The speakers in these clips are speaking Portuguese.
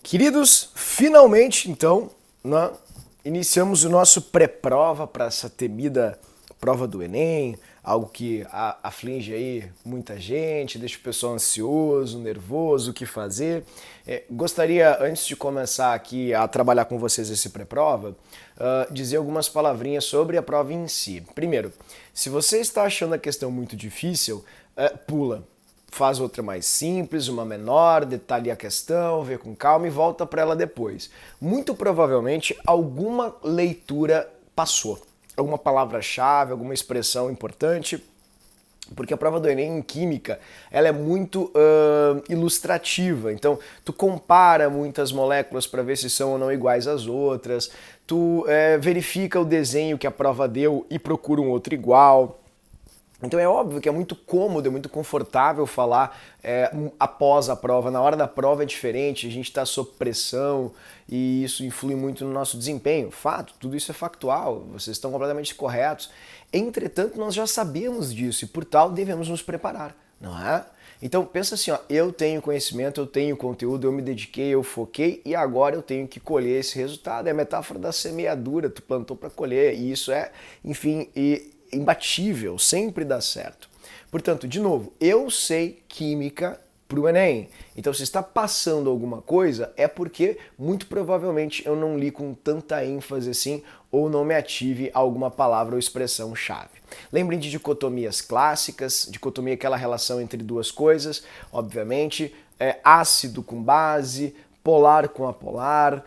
Queridos, finalmente, então, iniciamos o nosso pré-prova para essa temida prova do Enem, algo que aflige aí muita gente, deixa o pessoal ansioso, nervoso, o que fazer. Gostaria, antes de começar aqui a trabalhar com vocês esse pré-prova, dizer algumas palavrinhas sobre a prova em si. Primeiro, se você está achando a questão muito difícil, pula. Faz outra mais simples, uma menor, detalhe a questão, vê com calma e volta para ela depois. Muito provavelmente alguma leitura passou, alguma palavra-chave, alguma expressão importante, porque a prova do Enem em Química ela é muito ilustrativa, então tu compara muitas moléculas para ver se são ou não iguais às outras, tu verifica o desenho que a prova deu e procura um outro igual. Então é óbvio que é muito cômodo, é muito confortável falar após a prova. Na hora da prova é diferente, a gente está sob pressão e isso influi muito no nosso desempenho. Fato, tudo isso é factual, vocês estão completamente corretos. Entretanto, nós já sabemos disso e por tal devemos nos preparar, não é? Então pensa assim, ó, eu tenho conhecimento, eu tenho conteúdo, eu me dediquei, eu foquei e agora eu tenho que colher esse resultado. É a metáfora da semeadura, tu plantou para colher e isso é, enfim, imbatível, sempre dá certo. Portanto, de novo, eu sei química para o Enem. Então, se está passando alguma coisa, é porque muito provavelmente eu não li com tanta ênfase assim ou não me ative a alguma palavra ou expressão chave. Lembrem de dicotomias clássicas, dicotomia é aquela relação entre duas coisas, obviamente, ácido com base, polar com apolar,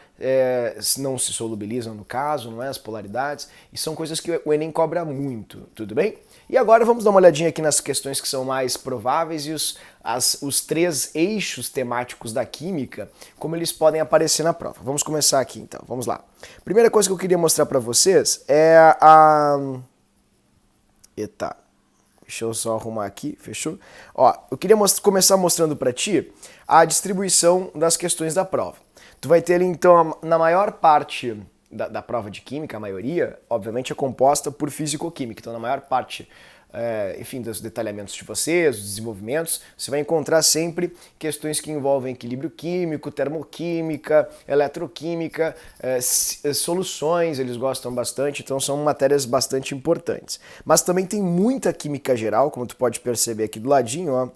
não se solubilizam no caso, não é? As polaridades, e são coisas que o Enem cobra muito, tudo bem? E agora vamos dar uma olhadinha aqui nas questões que são mais prováveis e os três eixos temáticos da química, como eles podem aparecer na prova. Vamos começar aqui então, vamos lá. Primeira coisa que eu queria mostrar para vocês é Eita, deixa eu só arrumar aqui, fechou? Ó, eu queria começar mostrando para ti a distribuição das questões da prova. Tu vai ter ali, então, na maior parte da prova de química, a maioria, obviamente, é composta por físico-química. Então, na maior parte, enfim, dos detalhamentos de vocês, dos desenvolvimentos, você vai encontrar sempre questões que envolvem equilíbrio químico, termoquímica, eletroquímica, soluções, eles gostam bastante, então são matérias bastante importantes. Mas também tem muita química geral, como tu pode perceber aqui do ladinho, ó.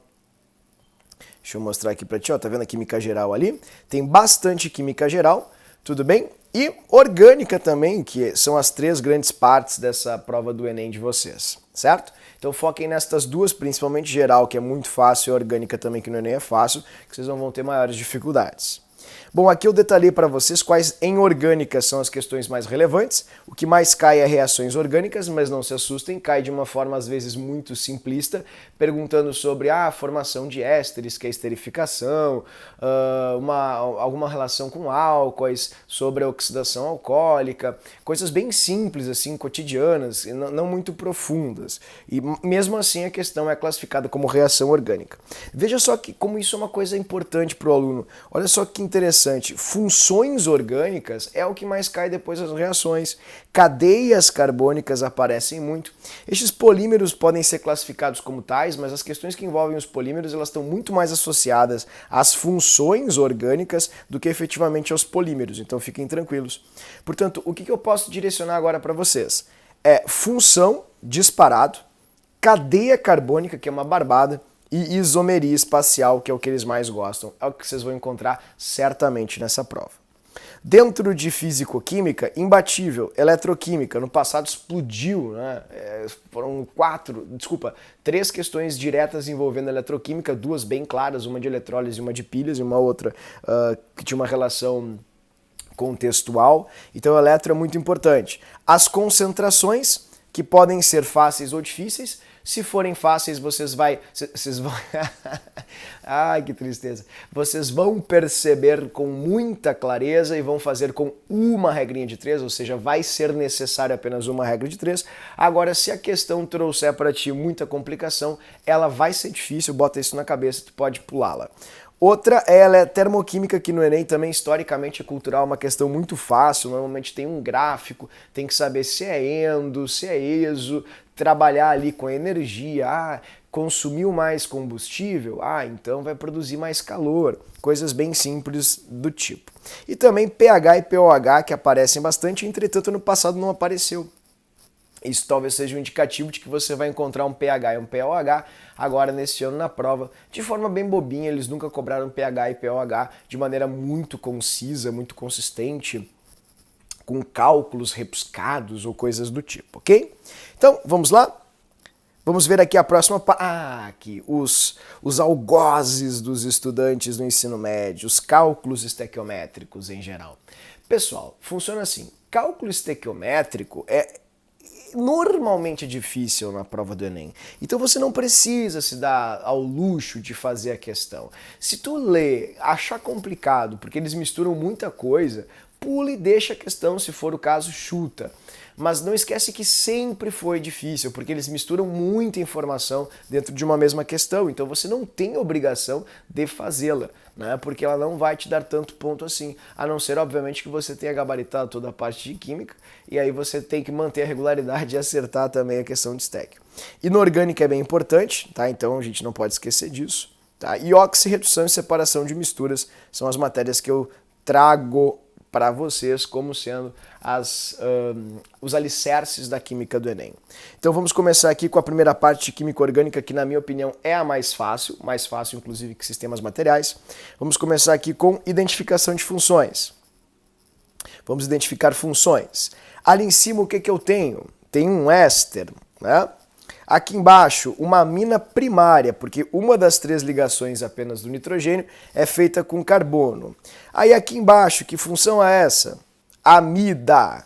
Deixa eu mostrar aqui pra ti, ó, tá vendo a química geral ali? Tem bastante química geral, tudo bem? E orgânica também, que são as três grandes partes dessa prova do Enem de vocês, certo? Então foquem nestas duas, principalmente geral, que é muito fácil, e orgânica também, que no Enem é fácil, que vocês não vão ter maiores dificuldades. Bom, aqui eu detalhei para vocês quais em orgânica são as questões mais relevantes. O que mais cai é reações orgânicas, mas não se assustem, cai de uma forma às vezes muito simplista, perguntando sobre a formação de ésteres, que é a esterificação, alguma relação com álcoois, sobre a oxidação alcoólica, coisas bem simples, assim, cotidianas, não muito profundas. E mesmo assim a questão é classificada como reação orgânica. Veja só que como isso é uma coisa importante para o aluno. Olha só que interessante, funções orgânicas é o que mais cai depois das reações. Cadeias carbônicas aparecem muito. Estes polímeros podem ser classificados como tais, mas as questões que envolvem os polímeros elas estão muito mais associadas às funções orgânicas do que efetivamente aos polímeros, então fiquem tranquilos. Portanto, o que eu posso direcionar agora para vocês? É função, disparado, cadeia carbônica, que é uma barbada, e isomeria espacial, que é o que eles mais gostam. É o que vocês vão encontrar certamente nessa prova. Dentro de físico-química, imbatível, eletroquímica, no passado explodiu, né? Foram três questões diretas envolvendo eletroquímica, duas bem claras, uma de eletrólise e uma de pilhas, e uma outra que tinha uma relação contextual. Então, eletro é muito importante. As concentrações, que podem ser fáceis ou difíceis. Se forem fáceis, vocês vão... Ai, que tristeza. Vocês vão perceber com muita clareza e vão fazer com uma regrinha de 3, ou seja, vai ser necessário apenas uma regra de 3. Agora, se a questão trouxer para ti muita complicação, ela vai ser difícil, bota isso na cabeça, tu pode pulá-la. Outra ela é termoquímica, que no Enem também historicamente é cultural, uma questão muito fácil, normalmente tem um gráfico, tem que saber se é endo, se é exo, trabalhar ali com a energia, consumiu mais combustível, então vai produzir mais calor, coisas bem simples do tipo. E também pH e pOH que aparecem bastante, entretanto no passado não apareceu. Isso talvez seja um indicativo de que você vai encontrar um pH e um pOH agora neste ano na prova. De forma bem bobinha, eles nunca cobraram pH e pOH de maneira muito concisa, muito consistente, com cálculos rebuscados ou coisas do tipo, ok? Então, vamos lá? Vamos ver aqui a próxima aqui, os algozes dos estudantes do ensino médio, os cálculos estequiométricos em geral. Pessoal, funciona assim, cálculo estequiométrico normalmente é difícil na prova do Enem. Então você não precisa se dar ao luxo de fazer a questão. Se tu ler, achar complicado, porque eles misturam muita coisa, pula e deixa a questão, se for o caso, chuta. Mas não esquece que sempre foi difícil, porque eles misturam muita informação dentro de uma mesma questão, então você não tem obrigação de fazê-la, né? Porque ela não vai te dar tanto ponto assim, a não ser, obviamente, que você tenha gabaritado toda a parte de química, e aí você tem que manter a regularidade e acertar também a questão de stack. Inorgânica é bem importante, tá? Então a gente não pode esquecer disso. Tá? E oxirredução e separação de misturas são as matérias que eu trago para vocês como sendo os alicerces da química do Enem. Então vamos começar aqui com a primeira parte de química orgânica, que na minha opinião é a mais fácil inclusive que sistemas materiais. Vamos começar aqui com identificação de funções. Vamos identificar funções. Ali em cima o que eu tenho? Tenho um éster, né? Aqui embaixo, uma amina primária, porque uma das 3 ligações apenas do nitrogênio é feita com carbono. Aí aqui embaixo, que função é essa? Amida.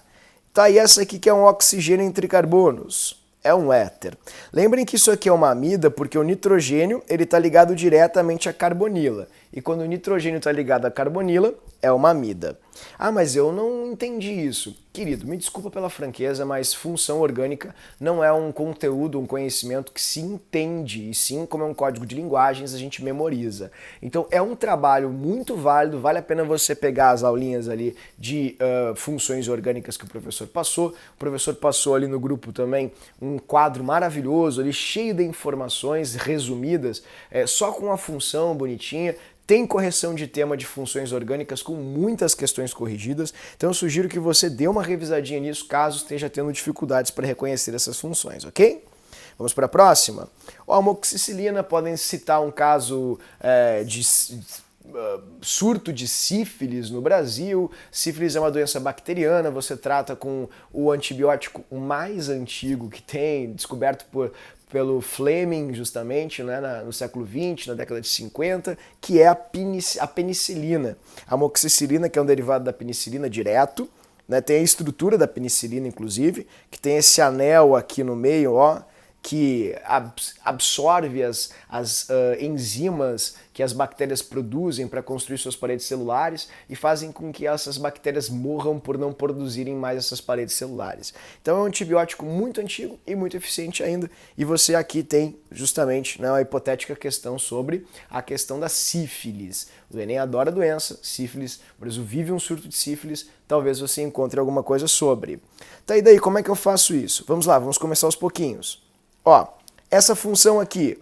Tá, e essa aqui que é um oxigênio entre carbonos. É um éter. Lembrem que isso aqui é uma amida porque o nitrogênio ele está ligado diretamente à carbonila. E quando o nitrogênio está ligado à carbonila, é uma amida. Mas eu não entendi isso. Querido, me desculpa pela franqueza, mas função orgânica não é um conteúdo, um conhecimento que se entende, e sim, como é um código de linguagens, a gente memoriza. Então é um trabalho muito válido, vale a pena você pegar as aulinhas ali de funções orgânicas que o professor passou. O professor passou ali no grupo também um quadro maravilhoso, ali cheio de informações resumidas, só com a função bonitinha. Tem correção de tema de funções orgânicas com muitas questões corrigidas, então eu sugiro que você dê uma revisadinha nisso caso esteja tendo dificuldades para reconhecer essas funções, ok? Vamos para a próxima? A amoxicilina, podem citar um caso de surto de sífilis no Brasil. Sífilis é uma doença bacteriana, você trata com o antibiótico mais antigo que tem, descoberto pelo Fleming, justamente, né, no século XX, na década de 50, que é a penicilina. A amoxicilina, que é um derivado da penicilina direto, né, tem a estrutura da penicilina, inclusive, que tem esse anel aqui no meio, ó, que absorve as enzimas que as bactérias produzem para construir suas paredes celulares e fazem com que essas bactérias morram por não produzirem mais essas paredes celulares. Então é um antibiótico muito antigo e muito eficiente ainda, e você aqui tem justamente, né, uma hipotética questão sobre a questão da sífilis. O Enem adora a doença, sífilis, o Brasil vive um surto de sífilis, talvez você encontre alguma coisa sobre. Tá, e daí, como é que eu faço isso? Vamos lá, vamos começar aos pouquinhos. Ó, essa função aqui,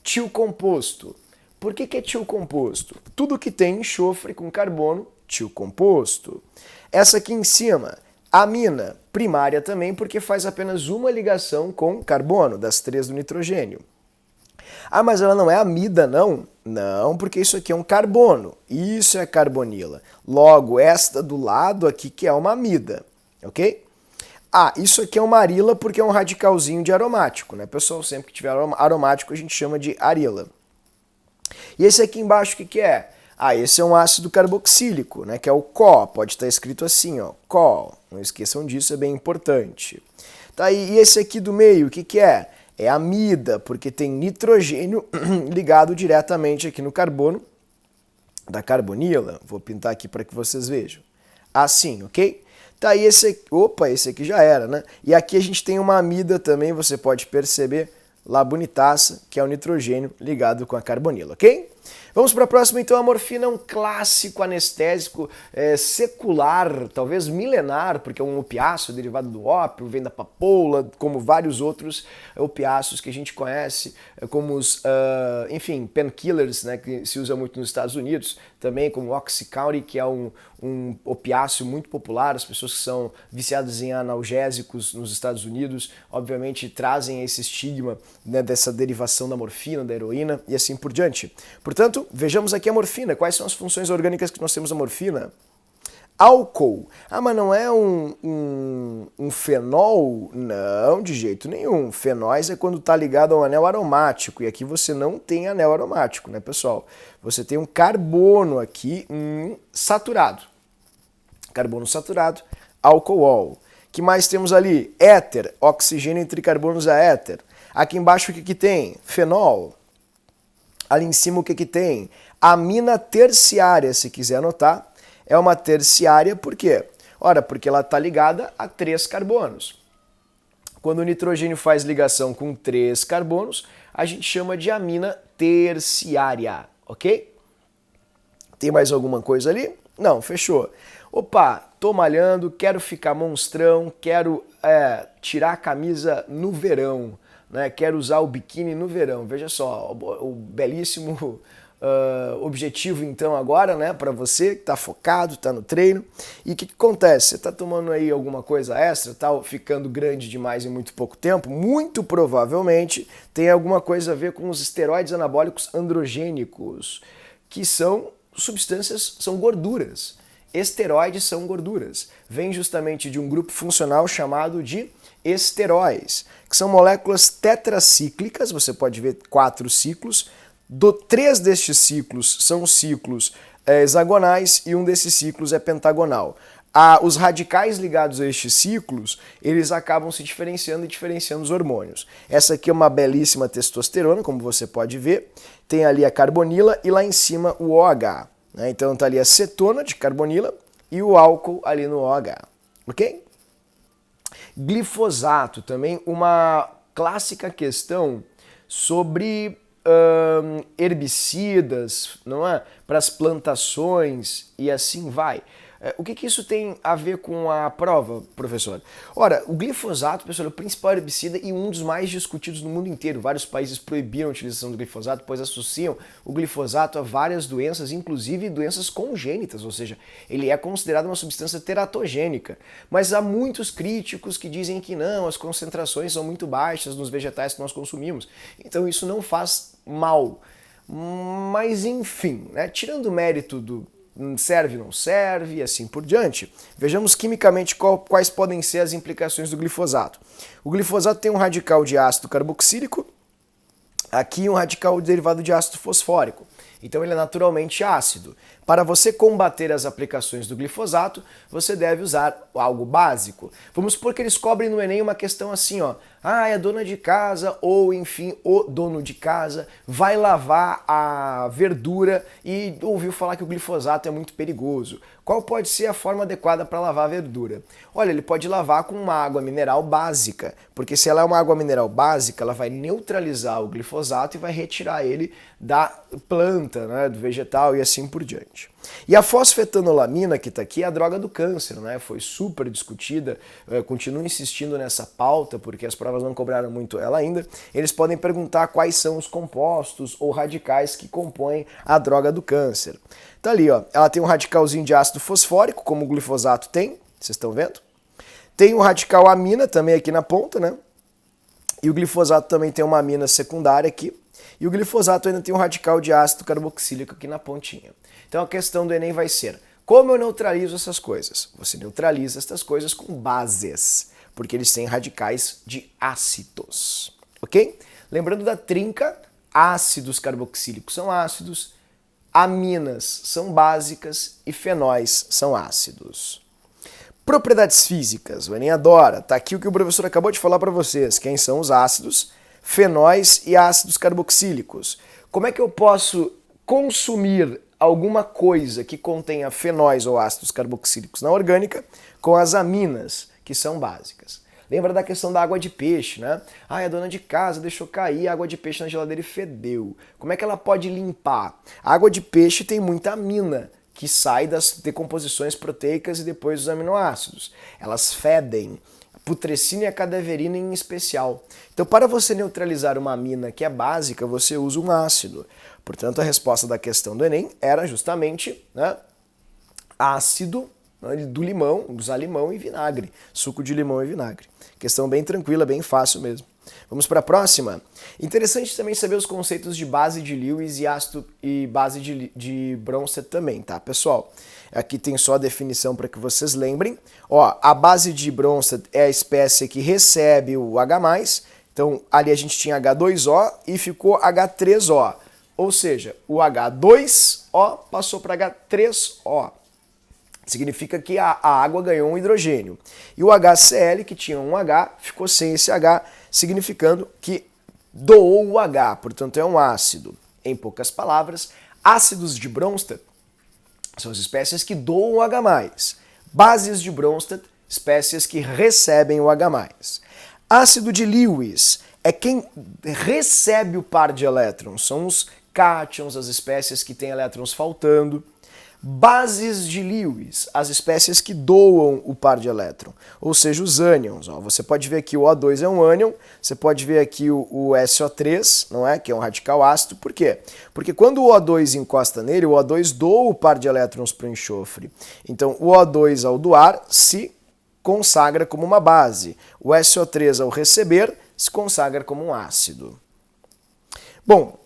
tio composto. Por que é tio composto? Tudo que tem enxofre com carbono, tio composto. Essa aqui em cima, amina, primária também, porque faz apenas uma ligação com carbono, das 3 do nitrogênio. Mas ela não é amida, não? Não, porque isso aqui é um carbono. Isso é carbonila. Logo, esta do lado aqui que é uma amida, ok? Isso aqui é uma arila porque é um radicalzinho de aromático, né? Pessoal, sempre que tiver aromático a gente chama de arila. E esse aqui embaixo o que é? Esse é um ácido carboxílico, né? Que é o CO, pode estar escrito assim, ó, CO. Não esqueçam disso, é bem importante. Tá, e esse aqui do meio, o que é? É amida, porque tem nitrogênio ligado diretamente aqui no carbono da carbonila. Vou pintar aqui para que vocês vejam. Assim, ok? Tá, e esse aqui já era, né? E aqui a gente tem uma amida também, você pode perceber, lá bonitaça, que é o nitrogênio ligado com a carbonila, ok? Vamos para a próxima, então. A morfina é um clássico anestésico secular, talvez milenar, porque é um opiáceo derivado do ópio, vem da papoula, como vários outros opiáceos que a gente conhece, como os, enfim, painkillers, né, que se usa muito nos Estados Unidos, também como o Oxycontin, que é um opiáceo muito popular. As pessoas que são viciadas em analgésicos nos Estados Unidos, obviamente, trazem esse estigma, né, dessa derivação da morfina, da heroína e assim por diante. Portanto, vejamos aqui a morfina. Quais são as funções orgânicas que nós temos na morfina? Álcool. Ah, mas não é um fenol? Não, de jeito nenhum. Fenóis é quando está ligado a um anel aromático. E aqui você não tem anel aromático, né, pessoal? Você tem um carbono aqui saturado. Carbono saturado, alcool. Que mais temos ali? Éter, oxigênio entre carbonos a éter. Aqui embaixo o que tem? Fenol. Ali em cima o que tem? Amina terciária, se quiser anotar. É uma terciária por quê? Ora, porque ela está ligada a 3 carbonos. Quando o nitrogênio faz ligação com 3 carbonos, a gente chama de amina terciária, ok? Tem mais alguma coisa ali? Não, fechou. Opa, tô malhando, quero ficar monstrão, quero tirar a camisa no verão, né? Quero usar o biquíni no verão. Veja só, o belíssimo objetivo então agora, né, para você que está focado, está no treino. E o que acontece? Você está tomando aí alguma coisa extra, tá ficando grande demais em muito pouco tempo? Muito provavelmente tem alguma coisa a ver com os esteroides anabólicos androgênicos, que são substâncias, são gorduras. Esteroides são gorduras. Vem justamente de um grupo funcional chamado de esteróis, que são moléculas tetracíclicas. Você pode ver 4 ciclos. 3 destes ciclos são ciclos hexagonais e um desses ciclos é pentagonal. Os radicais ligados a estes ciclos, eles acabam se diferenciando e diferenciando os hormônios. Essa aqui é uma belíssima testosterona, como você pode ver. Tem ali a carbonila e lá em cima o OH. Né? Então está ali a cetona de carbonila e o álcool ali no OH. Ok? Glifosato, também uma clássica questão sobre herbicidas, não é? Para as plantações e assim vai. O que isso tem a ver com a prova, professor? Ora, o glifosato, pessoal, é o principal herbicida e um dos mais discutidos no mundo inteiro. Vários países proibiram a utilização do glifosato, pois associam o glifosato a várias doenças, inclusive doenças congênitas, ou seja, ele é considerado uma substância teratogênica. Mas há muitos críticos que dizem que não, as concentrações são muito baixas nos vegetais que nós consumimos. Então isso não faz mal. Mas enfim, né? Tirando o mérito do serve, não serve, e assim por diante. Vejamos quimicamente quais podem ser as implicações do glifosato. O glifosato tem um radical de ácido carboxílico, aqui um radical derivado de ácido fosfórico. Então ele é naturalmente ácido. Para você combater as aplicações do glifosato, você deve usar algo básico. Vamos supor que eles cobrem no Enem uma questão assim, ó. Ah, a dona de casa ou, enfim, o dono de casa vai lavar a verdura e ouviu falar que o glifosato é muito perigoso. Qual pode ser a forma adequada para lavar a verdura? Olha, ele pode lavar com uma água mineral básica, porque se ela é uma água mineral básica, ela vai neutralizar o glifosato e vai retirar ele da planta, né, do vegetal e assim por diante. E a fosfetanolamina, que está aqui, é a droga do câncer, né? Foi super discutida, continuo insistindo nessa pauta, porque as provas não cobraram muito ela ainda. Eles podem perguntar quais são os compostos ou radicais que compõem a droga do câncer. Tá ali, ó. Ela tem um radicalzinho de ácido fosfórico, como o glifosato tem, vocês estão vendo? Tem um radical amina também aqui na ponta, né? E o glifosato também tem uma amina secundária aqui. E o glifosato ainda tem um radical de ácido carboxílico aqui na pontinha. Então a questão do Enem vai ser: como eu neutralizo essas coisas? Você neutraliza essas coisas com bases, porque eles têm radicais de ácidos, ok? Lembrando da trinca, ácidos carboxílicos são ácidos, aminas são básicas e fenóis são ácidos. Propriedades físicas, o Enem adora. Tá aqui o que o professor acabou de falar para vocês. Quem são os ácidos, fenóis e ácidos carboxílicos. Como é que eu posso consumir alguma coisa que contenha fenóis ou ácidos carboxílicos na orgânica com as aminas, que são básicas? Lembra da questão da água de peixe, né? Ah, a dona de casa deixou cair a água de peixe na geladeira e fedeu. Como é que ela pode limpar? A água de peixe tem muita amina que sai das decomposições proteicas e depois dos aminoácidos. Elas fedem. A putrescina e a cadaverina em especial. Então, para você neutralizar uma amina que é básica, você usa um ácido. Portanto, a resposta da questão do Enem era justamente, né, ácido do limão, usar limão e vinagre, suco de limão e vinagre. Questão bem tranquila, bem fácil mesmo. Vamos para a próxima? Interessante também saber os conceitos de base de Lewis e ácido e base de Bronsted também, tá, pessoal? Aqui tem só a definição para que vocês lembrem. Ó, a base de Bronsted é a espécie que recebe o H+, então ali a gente tinha H2O e ficou H3O. Ou seja, o H2O passou para H3O. Significa que a água ganhou um hidrogênio. E o HCl, que tinha um H, ficou sem esse H, significando que doou o H, portanto é um ácido. Em poucas palavras, ácidos de Bronsted são as espécies que doam o H+. Bases de Bronsted, espécies que recebem o H+. Ácido de Lewis é quem recebe o par de elétrons, são os cátions, as espécies que têm elétrons faltando. Bases de Lewis, as espécies que doam o par de elétron, ou seja, os ânions. Ó, você pode ver aqui o O2 é um ânion, você pode ver aqui o SO3, não é? Que é um radical ácido. Por quê? Porque quando o O2 encosta nele, o O2 doa o par de elétrons para o enxofre. Então, o O2 ao doar se consagra como uma base. O SO3 ao receber se consagra como um ácido. Bom,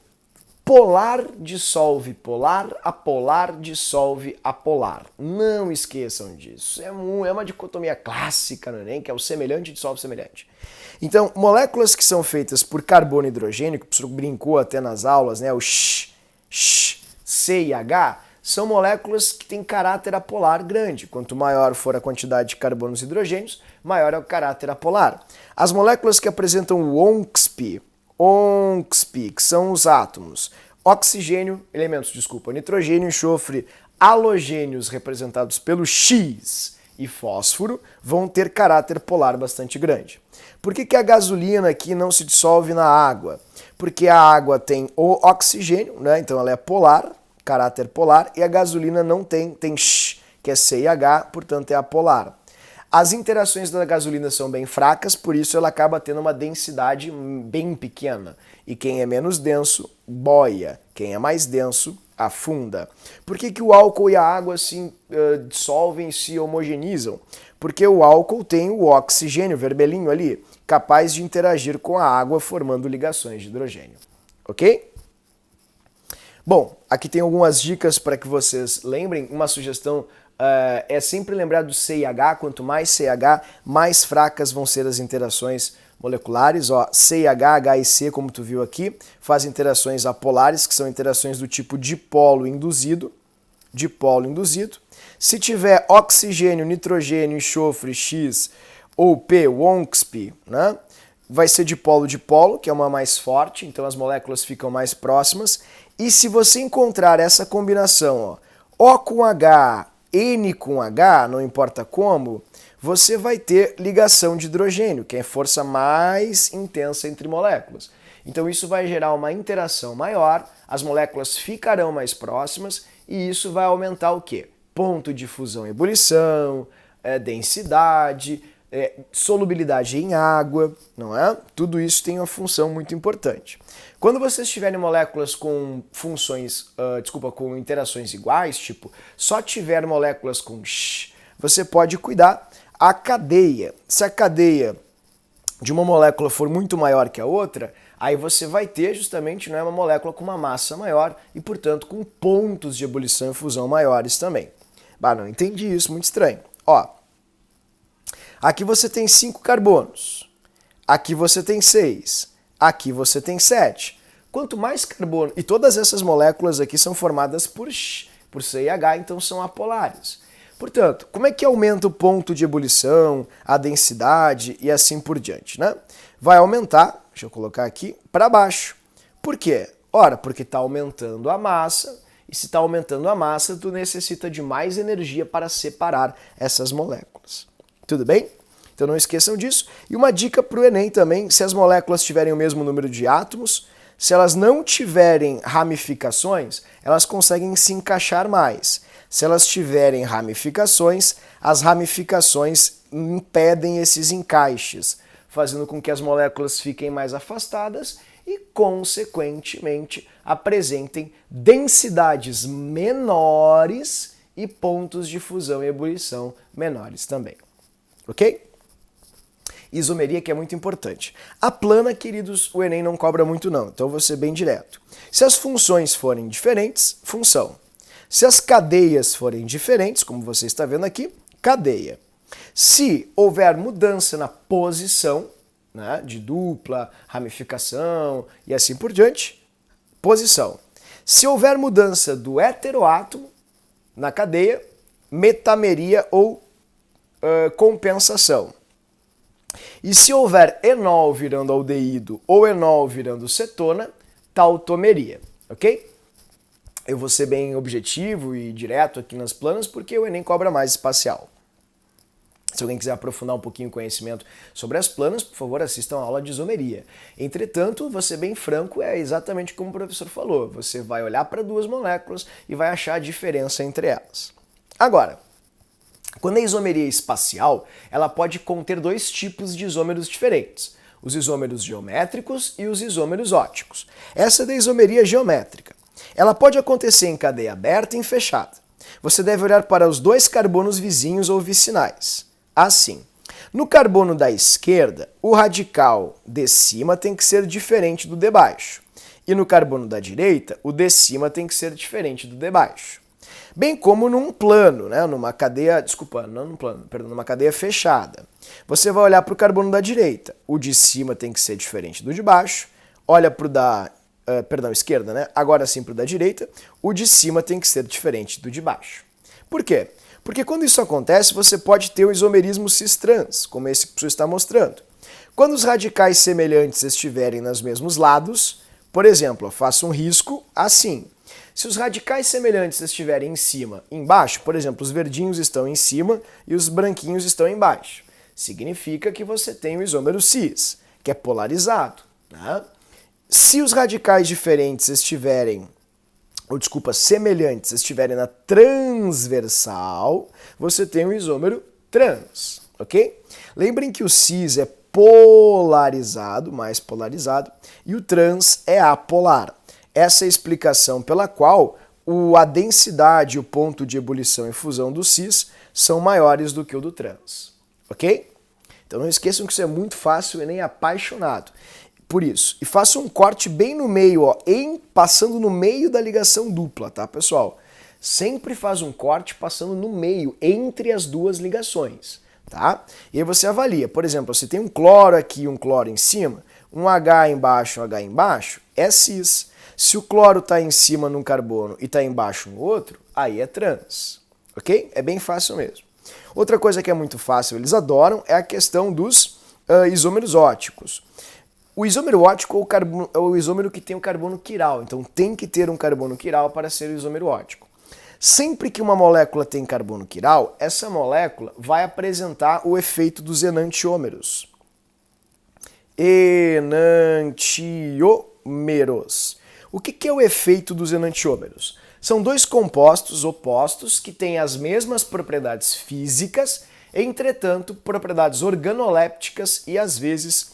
polar dissolve polar, apolar dissolve apolar. Não esqueçam disso. É uma dicotomia clássica no Enem, que é o semelhante dissolve semelhante. Então, moléculas que são feitas por carbono e hidrogênio, que o professor brincou até nas aulas, né, o C e H, são moléculas que têm caráter apolar grande. Quanto maior for a quantidade de carbonos e hidrogênios, maior é o caráter apolar. As moléculas que apresentam o ONxP, que são os átomos, nitrogênio, enxofre, halogênios representados pelo X e fósforo, vão ter caráter polar bastante grande. Por que a gasolina aqui não se dissolve na água? Porque a água tem o oxigênio, né? Então ela é polar, caráter polar, e a gasolina não tem X, que é CH, portanto é apolar. As interações da gasolina são bem fracas, por isso ela acaba tendo uma densidade bem pequena. E quem é menos denso, boia. Quem é mais denso, afunda. Por que o álcool e a água se dissolvem e se homogeneizam? Porque o álcool tem o oxigênio vermelhinho ali, capaz de interagir com a água formando ligações de hidrogênio. Ok? Bom, aqui tem algumas dicas para que vocês lembrem. Uma sugestão é sempre lembrar do CH. Quanto mais CH, mais fracas vão ser as interações moleculares. Ó, CH, H e C, como tu viu aqui, fazem interações apolares, que são interações do tipo dipolo induzido. Se tiver oxigênio, nitrogênio, enxofre, X ou P, o ONxP, né? Vai ser dipolo-dipolo, que é uma mais forte, então as moléculas ficam mais próximas. E se você encontrar essa combinação, ó, O com H, N com H, não importa como, você vai ter ligação de hidrogênio, que é a força mais intensa entre moléculas. Então isso vai gerar uma interação maior, as moléculas ficarão mais próximas e isso vai aumentar o quê? Ponto de fusão e ebulição, densidade, solubilidade em água, não é? Tudo isso tem uma função muito importante. Quando vocês tiverem moléculas com com interações iguais, tipo, só tiver moléculas com X, você pode cuidar a cadeia. Se a cadeia de uma molécula for muito maior que a outra, aí você vai ter justamente, não é, uma molécula com uma massa maior e, portanto, com pontos de ebulição e fusão maiores também. Bah, não entendi isso, muito estranho. Ó, aqui você tem 5 carbonos, aqui você tem 6, aqui você tem 7. Quanto mais carbono, e todas essas moléculas aqui são formadas por C e H, então são apolares. Portanto, como é que aumenta o ponto de ebulição, a densidade e assim por diante, né? Vai aumentar, deixa eu colocar aqui, para baixo. Por quê? Ora, porque está aumentando a massa, e se está aumentando a massa, tu necessita de mais energia para separar essas moléculas. Tudo bem? Então não esqueçam disso. E uma dica para o Enem também, se as moléculas tiverem o mesmo número de átomos, se elas não tiverem ramificações, elas conseguem se encaixar mais. Se elas tiverem ramificações, as ramificações impedem esses encaixes, fazendo com que as moléculas fiquem mais afastadas e, consequentemente, apresentem densidades menores e pontos de fusão e ebulição menores também. Ok? Isomeria, que é muito importante. A plana, queridos, o Enem não cobra muito não, então eu vou ser bem direto. Se as funções forem diferentes, função. Se as cadeias forem diferentes, como você está vendo aqui, cadeia. Se houver mudança na posição, né, de dupla, ramificação e assim por diante, posição. Se houver mudança do heteroátomo na cadeia, metameria ou compensação. E se houver enol virando aldeído ou enol virando cetona, tautomeria, ok? Eu vou ser bem objetivo e direto aqui nas planas porque o Enem cobra mais espacial. Se alguém quiser aprofundar um pouquinho o conhecimento sobre as planas, por favor, assistam a aula de isomeria. Entretanto, vou ser bem franco, é exatamente como o professor falou. Você vai olhar para duas moléculas e vai achar a diferença entre elas. Agora, quando a isomeria é espacial, ela pode conter dois tipos de isômeros diferentes, os isômeros geométricos e os isômeros óticos. Essa é da isomeria geométrica. Ela pode acontecer em cadeia aberta e em fechada. Você deve olhar para os dois carbonos vizinhos ou vicinais. Assim, no carbono da esquerda, o radical de cima tem que ser diferente do de baixo. E no carbono da direita, o de cima tem que ser diferente do de baixo. Bem como num plano, né? Numa cadeia, desculpa, não num plano, perdão, numa cadeia fechada. Você vai olhar para o carbono da direita, o de cima tem que ser diferente do de baixo, olha para o da, esquerda, né? Agora sim para o da direita, o de cima tem que ser diferente do de baixo. Por quê? Porque quando isso acontece, você pode ter o isomerismo cis-trans, como esse que o professor está mostrando. Quando os radicais semelhantes estiverem nos mesmos lados, por exemplo, eu faço um risco assim. Se os radicais semelhantes estiverem em cima e embaixo, por exemplo, os verdinhos estão em cima e os branquinhos estão embaixo, significa que você tem o isômero cis, que é polarizado, né? Se os radicais diferentes estiverem, semelhantes estiverem na transversal, você tem o isômero trans, ok? Lembrem que o cis é polarizado, mais polarizado, e o trans é apolar. Essa é a explicação pela qual a densidade e o ponto de ebulição e fusão do cis são maiores do que o do trans, ok? Então não esqueçam que isso é muito fácil e nem apaixonado por isso. E faça um corte bem no meio, ó, passando no meio da ligação dupla, tá, pessoal? Sempre faz um corte passando no meio, entre as duas ligações, tá? E aí você avalia, por exemplo, se tem um cloro aqui e um cloro em cima, um H embaixo, um H embaixo, é cis. Se o cloro está em cima num carbono e está embaixo no outro, aí é trans, ok? É bem fácil mesmo. Outra coisa que é muito fácil, eles adoram, é a questão dos isômeros óticos. O isômero ótico é o isômero que tem o carbono quiral, então tem que ter um carbono quiral para ser o isômero ótico. Sempre que uma molécula tem carbono quiral, essa molécula vai apresentar o efeito dos enantiômeros. Enantiômeros. O que é o efeito dos enantiômeros? São dois compostos opostos que têm as mesmas propriedades físicas, entretanto, propriedades organolépticas e, às vezes,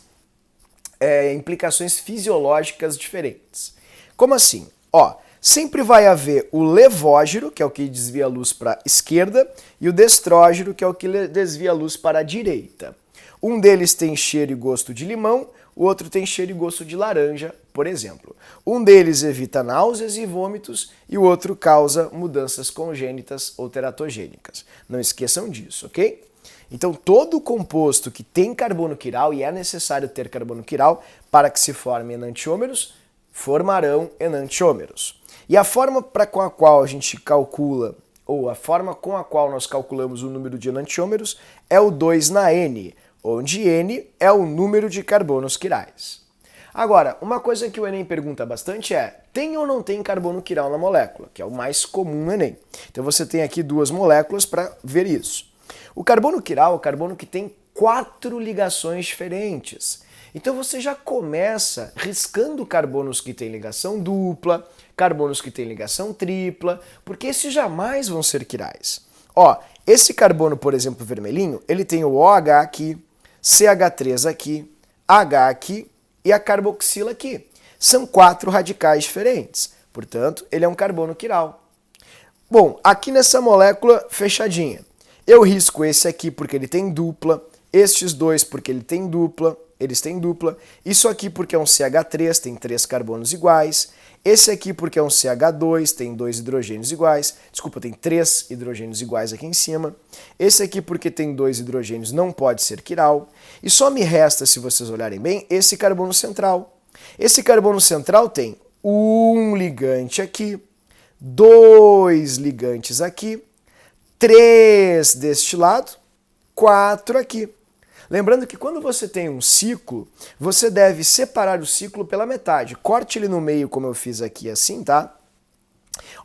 implicações fisiológicas diferentes. Como assim? Ó, sempre vai haver o levógero, que é o que desvia a luz para a esquerda, e o destrógero, que é o que desvia a luz para a direita. Um deles tem cheiro e gosto de limão, o outro tem cheiro e gosto de laranja, por exemplo. Um deles evita náuseas e vômitos e o outro causa mudanças congênitas ou teratogênicas. Não esqueçam disso, ok? Então todo composto que tem carbono quiral, e é necessário ter carbono quiral para que se formem enantiômeros, formarão enantiômeros. E a forma com a qual a gente calcula, ou a forma com a qual nós calculamos o número de enantiômeros é o 2 na N, onde N é o número de carbonos quirais. Agora, uma coisa que o Enem pergunta bastante é, tem ou não tem carbono quiral na molécula? Que é o mais comum no Enem. Então você tem aqui duas moléculas para ver isso. O carbono quiral é o carbono que tem 4 ligações diferentes. Então você já começa riscando carbonos que têm ligação dupla, carbonos que têm ligação tripla, porque esses jamais vão ser quirais. Ó, esse carbono, por exemplo, vermelhinho, ele tem o OH aqui, CH3 aqui, H aqui e a carboxila aqui. São 4 radicais diferentes, portanto, ele é um carbono quiral. Bom, aqui nessa molécula fechadinha, eu risco esse aqui porque ele tem dupla, estes dois porque eles têm dupla, isso aqui porque é um CH3, tem 3 carbonos iguais, esse aqui porque é um CH2, tem 2 hidrogênios iguais, desculpa, tem 3 hidrogênios iguais aqui em cima, esse aqui porque tem 2 hidrogênios não pode ser quiral, e só me resta, se vocês olharem bem, esse carbono central. Esse carbono central tem um ligante aqui, 2 ligantes aqui, 3 deste lado, 4 aqui. Lembrando que quando você tem um ciclo, você deve separar o ciclo pela metade. Corte ele no meio, como eu fiz aqui assim, tá?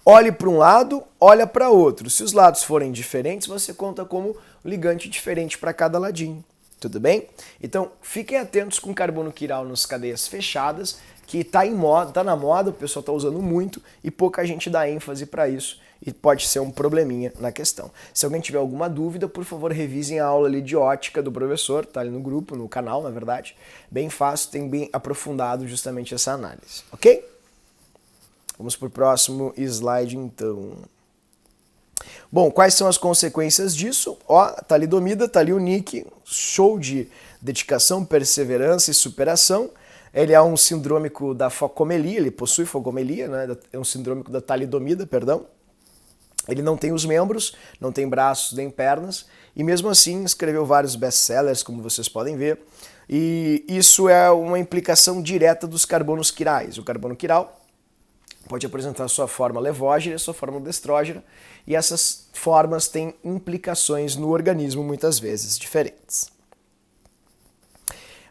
Olhe para um lado, olha para outro. Se os lados forem diferentes, você conta como ligante diferente para cada ladinho. Tudo bem? Então, fiquem atentos com carbono quiral nas cadeias fechadas, que tá na moda, o pessoal está usando muito e pouca gente dá ênfase para isso e pode ser um probleminha na questão. Se alguém tiver alguma dúvida, por favor, revisem a aula ali de ótica do professor, tá ali no grupo, no canal, na verdade. Bem fácil, tem bem aprofundado justamente essa análise, ok? Vamos para o próximo slide, então. Bom, quais são as consequências disso? Ó, talidomida, tá ali o nick, show de dedicação, perseverança e superação. Ele é um sindrômico da focomelia, ele possui focomelia, né? É um sindrômico da talidomida, perdão. Ele não tem os membros, não tem braços nem pernas, e mesmo assim escreveu vários best-sellers, como vocês podem ver, e isso é uma implicação direta dos carbonos quirais. O carbono quiral pode apresentar sua forma levógena e sua forma destrógena, e essas formas têm implicações no organismo muitas vezes diferentes.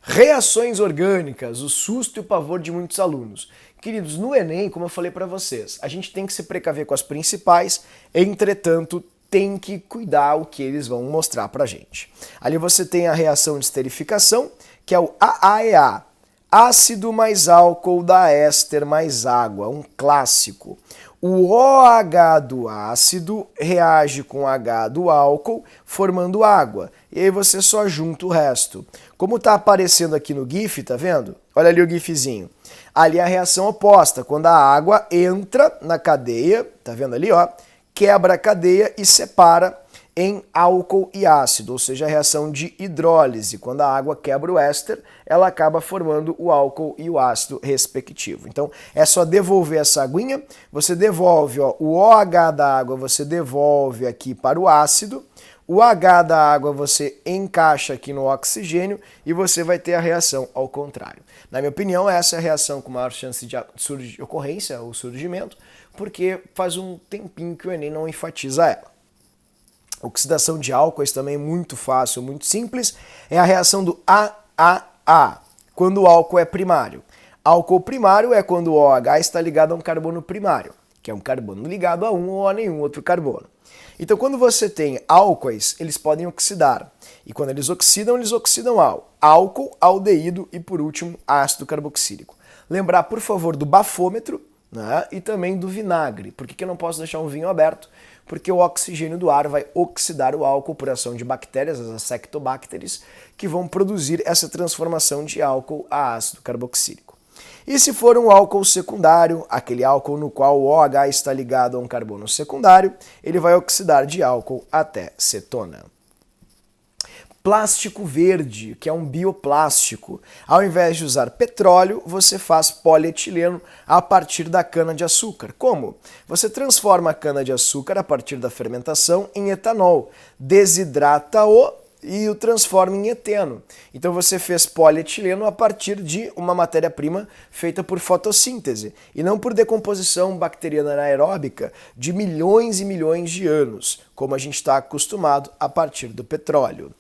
Reações orgânicas, o susto e o pavor de muitos alunos. Queridos, no Enem, como eu falei para vocês, a gente tem que se precaver com as principais, entretanto, tem que cuidar o que eles vão mostrar pra gente. Ali você tem a reação de esterificação, que é o AAEA, ácido mais álcool da éster mais água, um clássico. O OH do ácido reage com H do álcool, formando água. E aí você só junta o resto. Como está aparecendo aqui no GIF, tá vendo? Olha ali o GIFzinho. Ali é a reação oposta, quando a água entra na cadeia, tá vendo ali, ó? Quebra a cadeia e separa em álcool e ácido, ou seja, a reação de hidrólise. Quando a água quebra o éster, ela acaba formando o álcool e o ácido respectivo. Então, é só devolver essa aguinha, você devolve, ó, o OH da água, você devolve aqui para o ácido, o H da água você encaixa aqui no oxigênio e você vai ter a reação ao contrário. Na minha opinião, essa é a reação com maior chance de ocorrência ou surgimento, porque faz um tempinho que o Enem não enfatiza ela. Oxidação de álcoois também muito fácil, muito simples, é a reação do AAA, quando o álcool é primário. Álcool primário é quando o OH está ligado a um carbono primário, que é um carbono ligado a um ou a nenhum outro carbono. Então, quando você tem álcoois, eles podem oxidar. E quando eles oxidam ao álcool, aldeído e, por último, ácido carboxílico. Lembrar, por favor, do bafômetro, né, e também do vinagre. Por que eu não posso deixar um vinho aberto? Porque o oxigênio do ar vai oxidar o álcool por ação de bactérias, as acetobacteres, que vão produzir essa transformação de álcool a ácido carboxílico. E se for um álcool secundário, aquele álcool no qual o OH está ligado a um carbono secundário, ele vai oxidar de álcool até cetona. Plástico verde, que é um bioplástico. Ao invés de usar petróleo, você faz polietileno a partir da cana-de-açúcar. Como? Você transforma a cana-de-açúcar a partir da fermentação em etanol, desidrata-o e o transforma em eteno. Então você fez polietileno a partir de uma matéria-prima feita por fotossíntese e não por decomposição bacteriana anaeróbica de milhões e milhões de anos, como a gente está acostumado a partir do petróleo.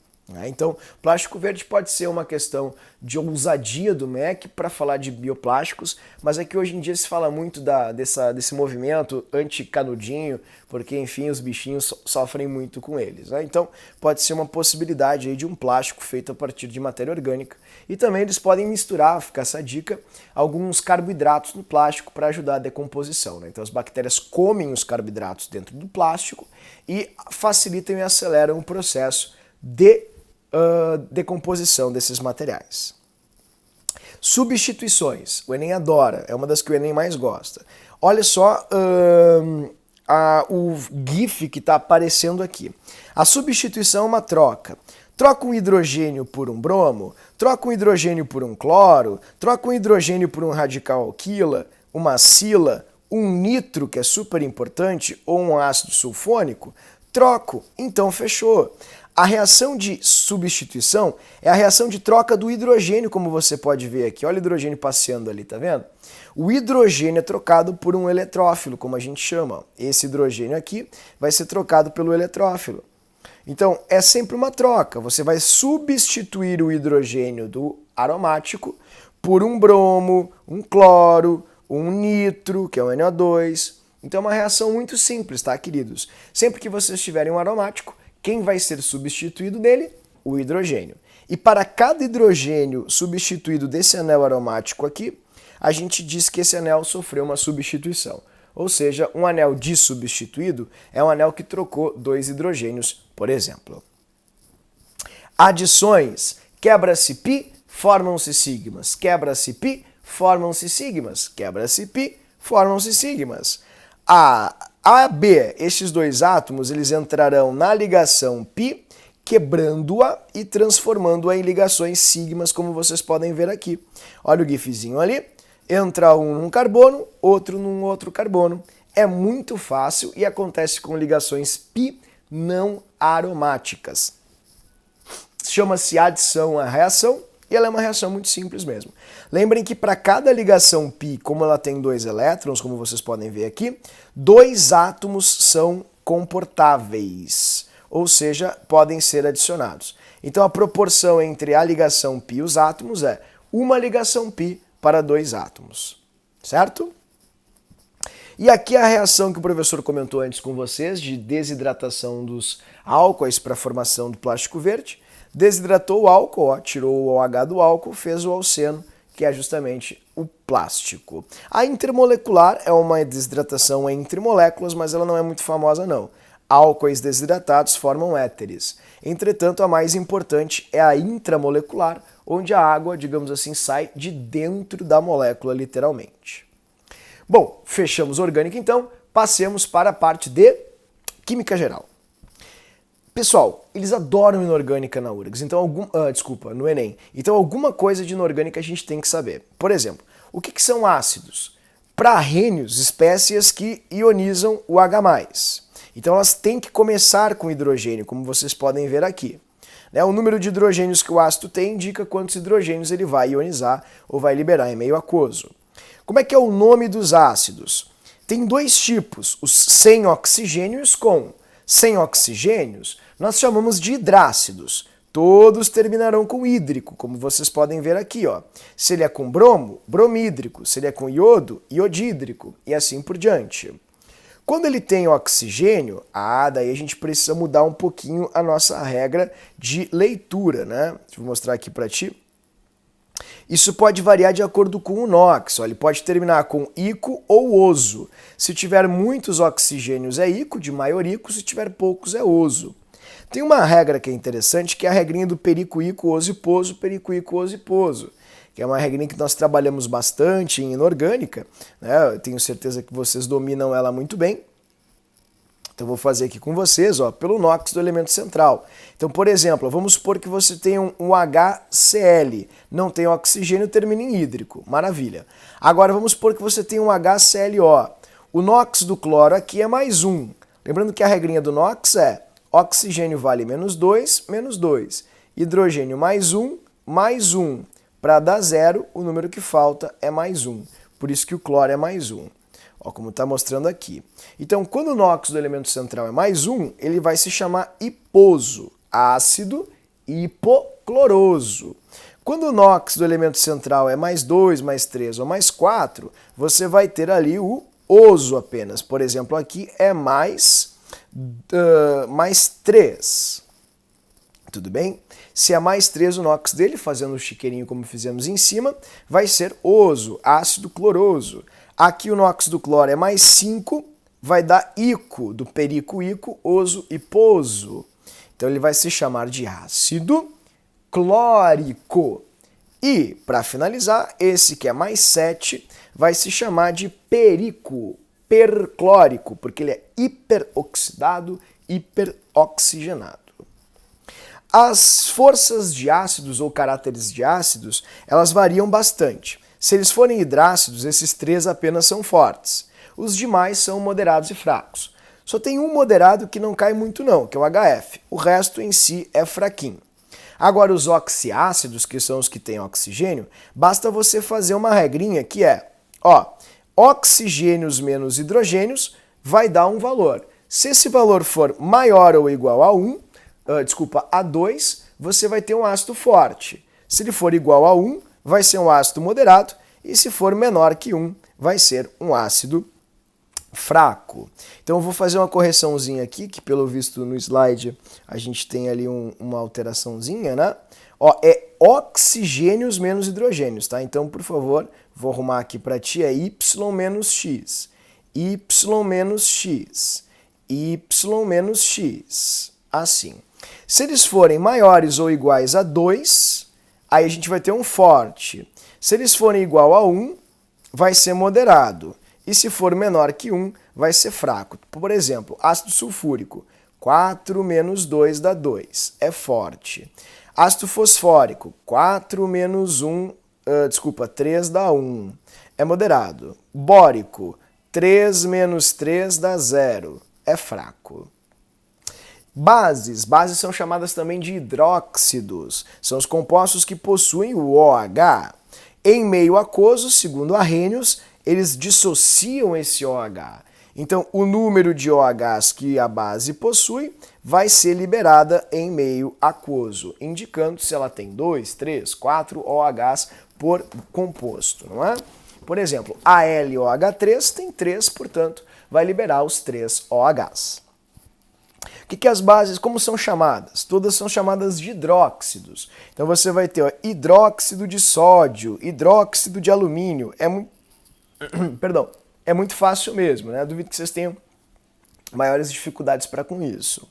Então, plástico verde pode ser uma questão de ousadia do MEC para falar de bioplásticos, mas é que hoje em dia se fala muito desse movimento anti-canudinho, porque, enfim, os bichinhos sofrem muito com eles. Então, pode ser uma possibilidade aí de um plástico feito a partir de matéria orgânica. E também eles podem misturar, fica essa dica, alguns carboidratos no plástico para ajudar a decomposição. Então, as bactérias comem os carboidratos dentro do plástico e facilitam e aceleram o processo de decomposição desses materiais. Substituições. O Enem adora, é uma das que o Enem mais gosta. Olha só o GIF que está aparecendo aqui. A substituição é uma troca. Troca um hidrogênio por um bromo, troca um hidrogênio por um cloro, troca um hidrogênio por um radical alquila, uma acila, um nitro, que é super importante, ou um ácido sulfônico. Troco, então fechou. A reação de substituição é a reação de troca do hidrogênio, como você pode ver aqui. Olha o hidrogênio passeando ali, tá vendo? O hidrogênio é trocado por um eletrófilo, como a gente chama. Esse hidrogênio aqui vai ser trocado pelo eletrófilo. Então, é sempre uma troca. Você vai substituir o hidrogênio do aromático por um bromo, um cloro, um nitro, que é o NO2. Então, é uma reação muito simples, tá, queridos? Sempre que vocês tiverem um aromático, quem vai ser substituído dele? O hidrogênio. E para cada hidrogênio substituído desse anel aromático aqui, a gente diz que esse anel sofreu uma substituição. Ou seja, um anel dissubstituído é um anel que trocou 2 hidrogênios, por exemplo. Adições. Quebra-se π, formam-se sigmas. Quebra-se π, formam-se sigmas. Quebra-se π, formam-se sigmas. A, B, estes 2 átomos, eles entrarão na ligação π, quebrando-a e transformando-a em ligações sigmas, como vocês podem ver aqui. Olha o gifzinho ali. Entra um num carbono, outro num outro carbono. É muito fácil e acontece com ligações π não aromáticas. Chama-se adição à reação e ela é uma reação muito simples mesmo. Lembrem que para cada ligação π, como ela tem 2 elétrons, como vocês podem ver aqui, 2 átomos são comportáveis, ou seja, podem ser adicionados. Então a proporção entre a ligação π e os átomos é uma ligação π para 2 átomos, certo? E aqui a reação que o professor comentou antes com vocês, de desidratação dos álcoois para a formação do plástico verde. Desidratou o álcool, ó, tirou o OH do álcool, fez o alceno, que é justamente o plástico. A intermolecular é uma desidratação entre moléculas, mas ela não é muito famosa não. Álcoois desidratados formam éteres. Entretanto, a mais importante é a intramolecular, onde a água, digamos assim, sai de dentro da molécula, literalmente. Bom, fechamos orgânica então, passemos para a parte de química geral. Pessoal, eles adoram inorgânica na URGS, então no Enem. Então alguma coisa de inorgânica a gente tem que saber. Por exemplo, o que são ácidos? Prarrênios, espécies que ionizam o H+. Então elas têm que começar com hidrogênio, como vocês podem ver aqui. O número de hidrogênios que o ácido tem indica quantos hidrogênios ele vai ionizar ou vai liberar em meio aquoso. Como é que é o nome dos ácidos? Tem 2 tipos, os sem oxigênio e os com. Sem oxigênios, nós chamamos de hidrácidos. Todos terminarão com hídrico, como vocês podem ver aqui, ó. Se ele é com bromo, bromídrico. Se ele é com iodo, iodídrico. E assim por diante. Quando ele tem oxigênio, daí a gente precisa mudar um pouquinho a nossa regra de leitura, né? Deixa eu mostrar aqui para ti. Isso pode variar de acordo com o NOx. Ele pode terminar com ico ou oso. Se tiver muitos oxigênios é ico, de maior ico, se tiver poucos é oso. Tem uma regra que é interessante, que é a regrinha do perico, ico, oso e poso, perico, ico, oso e poso, que é uma regrinha que nós trabalhamos bastante em inorgânica, né? Eu tenho certeza que vocês dominam ela muito bem. Então vou fazer aqui com vocês, ó, pelo NOx do elemento central. Então, por exemplo, vamos supor que você tem um HCl, não tem oxigênio, termina em hídrico. Maravilha. Agora vamos supor que você tem um HClO. O NOx do cloro aqui é +1. Lembrando que a regrinha do NOx é oxigênio vale -2, -2. Hidrogênio +1, +1. Para dar 0, o número que falta é +1. Por isso que o cloro é +1. Ó, como está mostrando aqui. Então, quando o NOx do elemento central é +1, ele vai se chamar hiposo, ácido hipocloroso. Quando o NOx do elemento central é mais 2, mais 3 ou mais 4, você vai ter ali o oso apenas. Por exemplo, aqui é mais 3. Tudo bem? Se é mais 3 o NOx dele, fazendo o chiqueirinho como fizemos em cima, vai ser oso, ácido cloroso. Aqui o NOx do cloro é mais 5, vai dar ico, do perico ico, oso e poso. Então ele vai se chamar de ácido clórico. E, para finalizar, esse que é mais 7 vai se chamar de perico, perclórico, porque ele é hiperoxidado, hiperoxigenado. As forças de ácidos ou caráteres de ácidos, elas variam bastante. Se eles forem hidrácidos, esses 3 apenas são fortes. Os demais são moderados e fracos. Só tem um moderado que não cai muito não, que é o HF. O resto em si é fraquinho. Agora os oxiácidos, que são os que têm oxigênio, basta você fazer uma regrinha que é, oxigênios menos hidrogênios vai dar um valor. Se esse valor for maior ou igual a 2, você vai ter um ácido forte. Se ele for igual a 1, vai ser um ácido moderado, e se for menor que 1, vai ser um ácido fraco. Então eu vou fazer uma correçãozinha aqui, que pelo visto no slide a gente tem ali uma alteraçãozinha, né? É oxigênios menos hidrogênios, tá? Então, por favor, vou arrumar aqui para ti, é Y menos X, Y menos X, Y menos X, assim. Se eles forem maiores ou iguais a 2, aí a gente vai ter um forte. Se eles forem igual a 1, vai ser moderado. E se for menor que 1, vai ser fraco. Por exemplo, ácido sulfúrico, 4 menos 2 dá 2, é forte. Ácido fosfórico, 4 menos 3 dá 1, é moderado. Bórico, 3 menos 3 dá 0, é fraco. Bases são chamadas também de hidróxidos, são os compostos que possuem o OH. Em meio aquoso, segundo Arrhenius, eles dissociam esse OH. Então, o número de OHs que a base possui vai ser liberada em meio aquoso, indicando se ela tem 2, 3, 4 OHs por composto, não é? Por exemplo, AlOH3 tem 3, portanto, vai liberar os 3 OHs. O que as bases, como são chamadas? Todas são chamadas de hidróxidos. Então você vai ter hidróxido de sódio, hidróxido de alumínio. É muito fácil mesmo, né? Duvido que vocês tenham maiores dificuldades para com isso.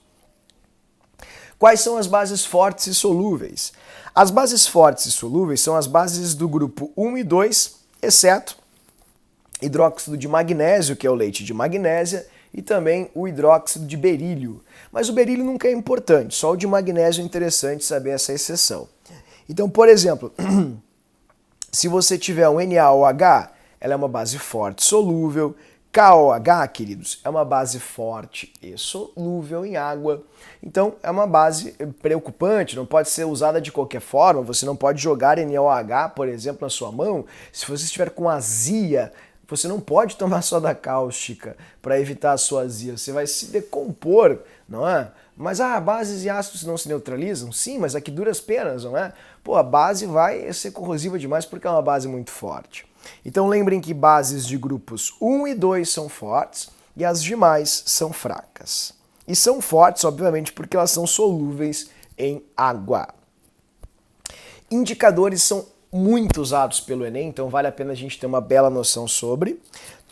Quais são as bases fortes e solúveis? As bases fortes e solúveis são as bases do grupo 1 e 2, exceto hidróxido de magnésio, que é o leite de magnésia, e também o hidróxido de berílio. Mas o berílio nunca é importante, só o de magnésio é interessante saber essa exceção. Então, por exemplo, se você tiver um NaOH, ela é uma base forte solúvel. KOH, queridos, é uma base forte e solúvel em água. Então, é uma base preocupante, não pode ser usada de qualquer forma. Você não pode jogar NaOH, por exemplo, na sua mão. Se você estiver com azia, você não pode tomar soda cáustica para evitar a sua azia. Você vai se decompor, não é? Mas bases e ácidos não se neutralizam? Sim, mas aqui duras penas, não é? A base vai ser corrosiva demais porque é uma base muito forte. Então lembrem que bases de grupos 1 e 2 são fortes e as demais são fracas. E são fortes, obviamente, porque elas são solúveis em água. Indicadores são muito usados pelo Enem, então vale a pena a gente ter uma bela noção sobre.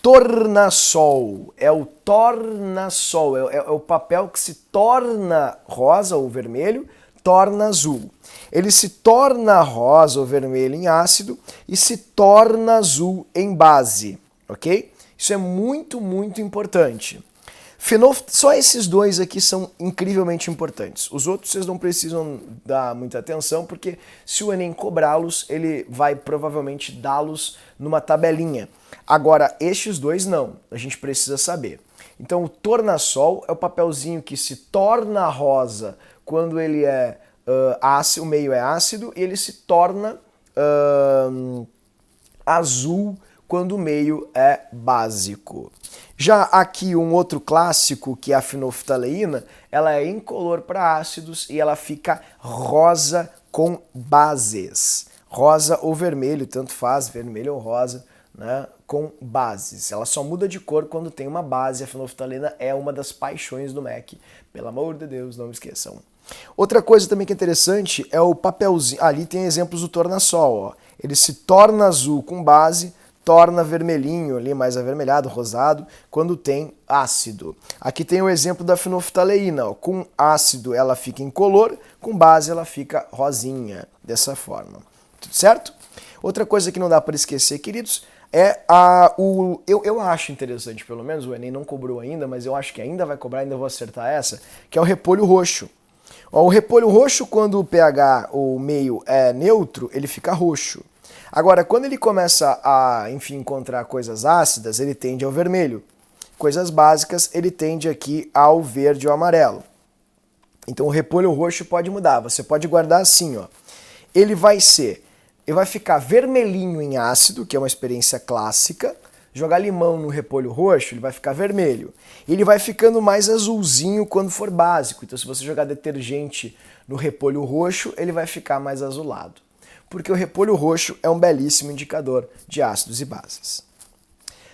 Tornassol, é o tornassol, é o papel que se torna rosa ou vermelho, torna azul. Ele se torna rosa ou vermelho em ácido e se torna azul em base, ok? Isso é muito, muito importante. Só esses dois aqui são incrivelmente importantes. Os outros vocês não precisam dar muita atenção, porque se o Enem cobrá-los, ele vai provavelmente dá-los numa tabelinha. Agora, estes dois não, a gente precisa saber. Então, o tornassol é o papelzinho que se torna rosa quando ele é ácido, o meio é ácido, e ele se torna azul quando o meio é básico. Já aqui um outro clássico, que é a fenolftaleína, ela é incolor para ácidos e ela fica rosa com bases. Rosa ou vermelho, tanto faz, vermelho ou rosa, né, com bases. Ela só muda de cor quando tem uma base. A fenolftaleína é uma das paixões do MEC. Pelo amor de Deus, não esqueçam. Outra coisa também que é interessante é o papelzinho. Ali tem exemplos do tornassol, ó. Ele se torna azul com base, torna vermelhinho ali, mais avermelhado, rosado, quando tem ácido. Aqui tem o exemplo da fenolftaleína, ó. Com ácido ela fica incolor, com base ela fica rosinha, dessa forma. Tudo certo? Outra coisa que não dá para esquecer, queridos, é eu acho interessante, pelo menos o Enem não cobrou ainda, mas eu acho que ainda vai cobrar, ainda vou acertar essa, que é o repolho roxo. Ó, o repolho roxo, quando o pH, o meio, é neutro, ele fica roxo. Agora, quando ele começa a, enfim, encontrar coisas ácidas, ele tende ao vermelho. Coisas básicas, ele tende aqui ao verde ou amarelo. Então o repolho roxo pode mudar, você pode guardar assim, ó. Ele vai ficar vermelhinho em ácido, que é uma experiência clássica. Jogar limão no repolho roxo, ele vai ficar vermelho. E ele vai ficando mais azulzinho quando for básico. Então se você jogar detergente no repolho roxo, ele vai ficar mais azulado. Porque o repolho roxo é um belíssimo indicador de ácidos e bases.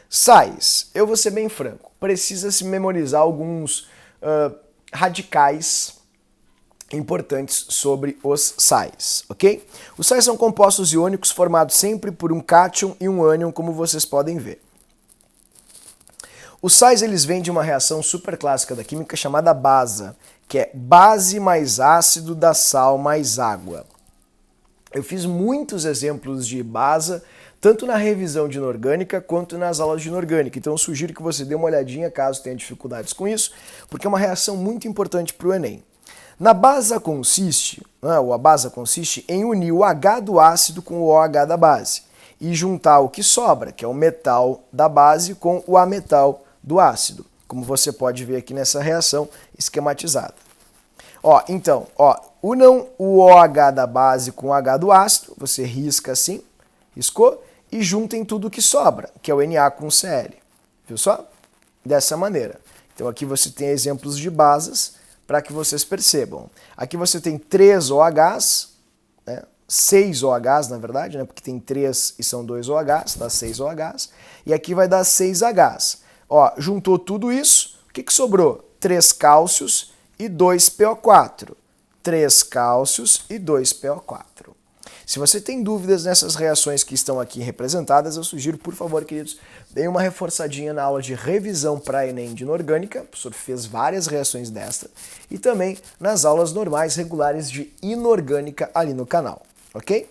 Sais, eu vou ser bem franco, precisa se memorizar alguns radicais importantes sobre os sais, ok? Os sais são compostos iônicos formados sempre por um cátion e um ânion, como vocês podem ver. Os sais, eles vêm de uma reação super clássica da química chamada basa, que é base mais ácido dá sal mais água. Eu fiz muitos exemplos de basa, tanto na revisão de inorgânica quanto nas aulas de inorgânica. Então eu sugiro que você dê uma olhadinha caso tenha dificuldades com isso, porque é uma reação muito importante para o Enem. Na basa consiste, a basa consiste em unir o H do ácido com o OH da base e juntar o que sobra, que é o metal da base, com o ametal do ácido, como você pode ver aqui nessa reação esquematizada. Então, unam o OH da base com o H do ácido, você risca assim, riscou, e juntem tudo o que sobra, que é o Na com o Cl. Viu só? Dessa maneira. Então aqui você tem exemplos de basas, para que vocês percebam. Aqui você tem 3 OHs, né? 6 OHs na verdade, né? Porque tem 3 e são 2 OHs, dá 6 OHs. E aqui vai dar 6 Hs. Juntou tudo isso, o que sobrou? 3 cálcios e 2 PO4. 3 cálcios e 2 PO4. Se você tem dúvidas nessas reações que estão aqui representadas, eu sugiro, por favor, queridos, deem uma reforçadinha na aula de revisão para Enem de inorgânica, o professor fez várias reações desta, e também nas aulas normais regulares de inorgânica ali no canal, ok?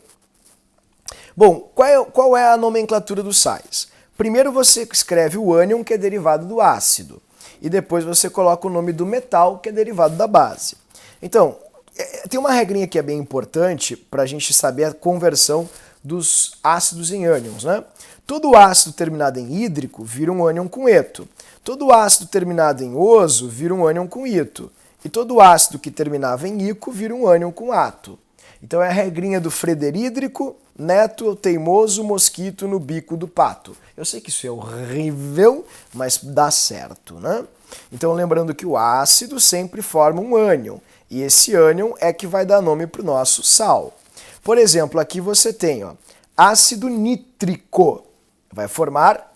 Bom, qual é a nomenclatura dos sais? Primeiro você escreve o ânion, que é derivado do ácido, e depois você coloca o nome do metal, que é derivado da base. Então, tem uma regrinha que é bem importante para a gente saber a conversão dos ácidos em ânions, né? Todo ácido terminado em hídrico vira um ânion com eto. Todo ácido terminado em oso vira um ânion com ito. E todo ácido que terminava em ico vira um ânion com ato. Então é a regrinha do frederídrico, neto, teimoso, mosquito no bico do pato. Eu sei que isso é horrível, mas dá certo, né? Então lembrando que o ácido sempre forma um ânion. E esse ânion é que vai dar nome para o nosso sal. Por exemplo, aqui você tem ácido nítrico. Vai formar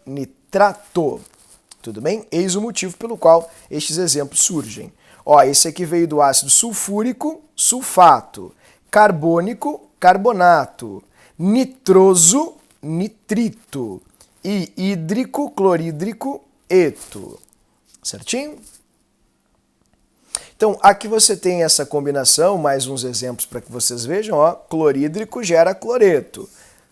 nitrato. Tudo bem? Eis o motivo pelo qual estes exemplos surgem. Esse aqui veio do ácido sulfúrico, sulfato. Carbônico, carbonato. Nitroso, nitrito. E hídrico, clorídrico, eto. Certinho? Então, aqui você tem essa combinação, mais uns exemplos para que vocês vejam, clorídrico gera cloreto,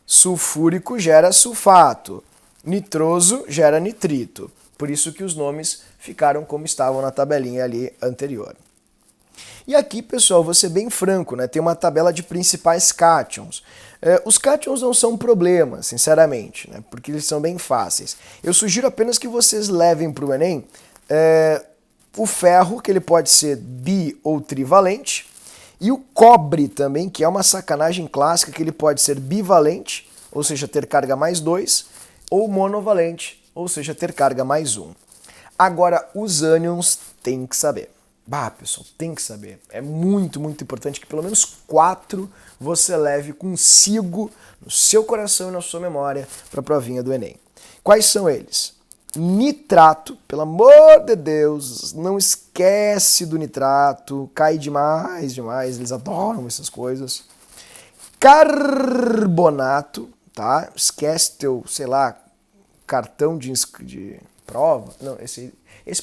sulfúrico gera sulfato, nitroso gera nitrito. Por isso que os nomes ficaram como estavam na tabelinha ali anterior. E aqui, pessoal, vou ser bem franco, né? Tem uma tabela de principais cátions. Os cátions não são um problema, sinceramente, né? Porque eles são bem fáceis. Eu sugiro apenas que vocês levem para o Enem o ferro, que ele pode ser bi ou trivalente, e o cobre também, que é uma sacanagem clássica, que ele pode ser bivalente ou seja, ter carga mais 2, ou monovalente, ou seja, ter carga mais 1. Agora, os ânions tem que saber. Pessoal, tem que saber. É muito, muito importante que pelo menos 4 você leve consigo no seu coração e na sua memória para a provinha do Enem. Quais são eles? Nitrato, pelo amor de Deus, não esquece do nitrato, cai demais, eles adoram essas coisas. Carbonato, tá? Esquece teu, sei lá, cartão de prova. Não, esse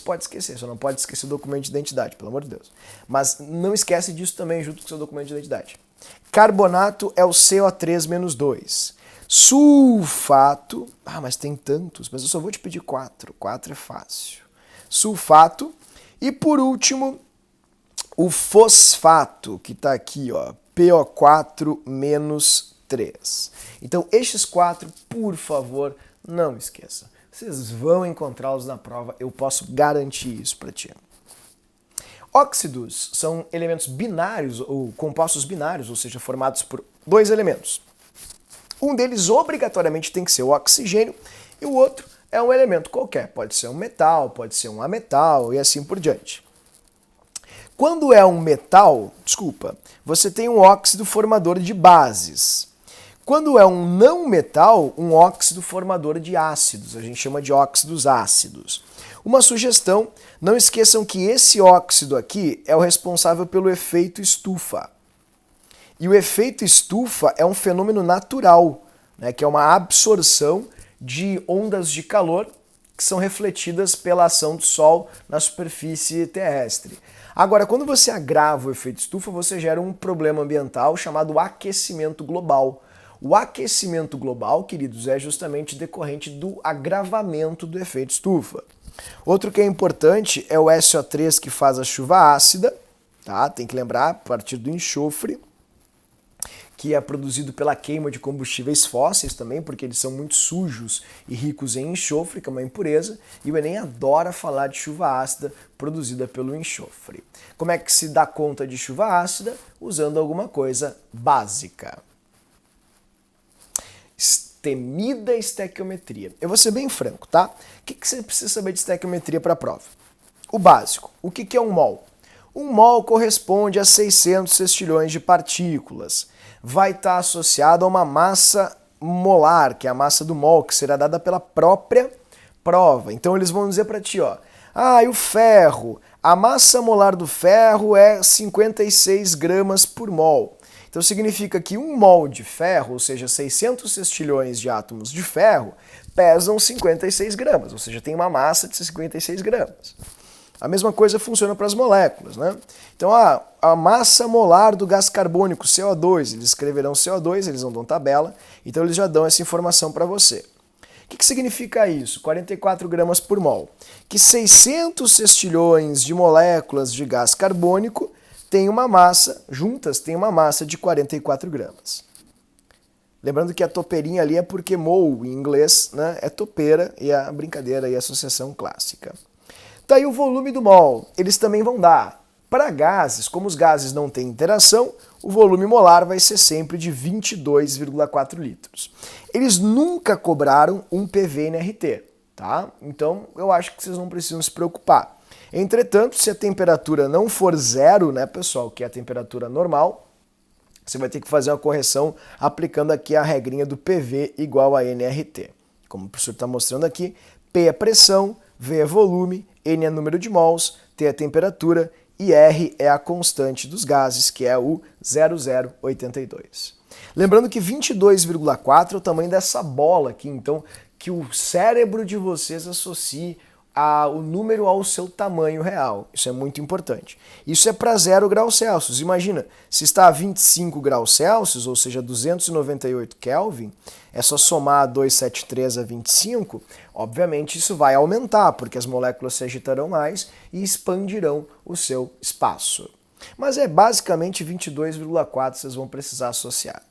pode esquecer, só não pode esquecer o documento de identidade, pelo amor de Deus. Mas não esquece disso também junto com o seu documento de identidade. Carbonato é o CO3-2. Sulfato, mas tem tantos, mas eu só vou te pedir 4. 4 é fácil. Sulfato. E por último, o fosfato, que está aqui, ó, PO4-3. Então, estes 4, por favor, não esqueça. Vocês vão encontrá-los na prova, eu posso garantir isso para ti. Óxidos são elementos binários, ou compostos binários, ou seja, formados por 2 elementos. Um deles obrigatoriamente tem que ser o oxigênio e o outro é um elemento qualquer. Pode ser um metal, pode ser um ametal e assim por diante. Quando é um metal, você tem um óxido formador de bases. Quando é um não metal, um óxido formador de ácidos. A gente chama de óxidos ácidos. Uma sugestão, não esqueçam que esse óxido aqui é o responsável pelo efeito estufa. E o efeito estufa é um fenômeno natural, né, que é uma absorção de ondas de calor que são refletidas pela ação do Sol na superfície terrestre. Agora, quando você agrava o efeito estufa, você gera um problema ambiental chamado aquecimento global. O aquecimento global, queridos, é justamente decorrente do agravamento do efeito estufa. Outro que é importante é o SO3, que faz a chuva ácida, tá? Tem que lembrar, a partir do enxofre, que é produzido pela queima de combustíveis fósseis também, porque eles são muito sujos e ricos em enxofre, que é uma impureza, e o Enem adora falar de chuva ácida produzida pelo enxofre. Como é que se dá conta de chuva ácida? Usando alguma coisa básica. Temida estequiometria. Eu vou ser bem franco, tá? O que você precisa saber de estequiometria para a prova? O básico. O que é um mol? Um mol corresponde a 600 sextilhões de partículas. Vai estar associado a uma massa molar, que é a massa do mol, que será dada pela própria prova. Então eles vão dizer para ti, ó, e o ferro, a massa molar do ferro é 56 gramas por mol. Então significa que um mol de ferro, ou seja, 600 sextilhões de átomos de ferro, pesam 56 gramas, ou seja, tem uma massa de 56 gramas. A mesma coisa funciona para as moléculas, né? Então, a massa molar do gás carbônico, CO2, eles escreverão CO2, eles não dão tabela, então eles já dão essa informação para você. O que significa isso? 44 gramas por mol. Que 600 sextilhões de moléculas de gás carbônico têm uma massa, juntas, têm uma massa de 44 gramas. Lembrando que a topeirinha ali é porque mol, em inglês, né, é topeira, e a brincadeira e a associação clássica. Tá aí o volume do mol. Eles também vão dar. Para gases, como os gases não têm interação, o volume molar vai ser sempre de 22,4 litros. Eles nunca cobraram um PV/NRT, tá? Então eu acho que vocês não precisam se preocupar. Entretanto, se a temperatura não for zero, né, pessoal, que é a temperatura normal, você vai ter que fazer uma correção aplicando aqui a regrinha do PV igual a NRT. Como o professor está mostrando aqui, P é pressão, V é volume, N é número de mols, T é temperatura e R é a constante dos gases, que é o 0082. Lembrando que 22,4 é o tamanho dessa bola aqui, então que o cérebro de vocês associe o número ao seu tamanho real. Isso é muito importante. Isso é para 0 graus Celsius. Imagina, se está a 25 graus Celsius, ou seja, 298 Kelvin, é só somar 273 a 25, obviamente isso vai aumentar, porque as moléculas se agitarão mais e expandirão o seu espaço. Mas é basicamente 22,4 vocês vão precisar associar.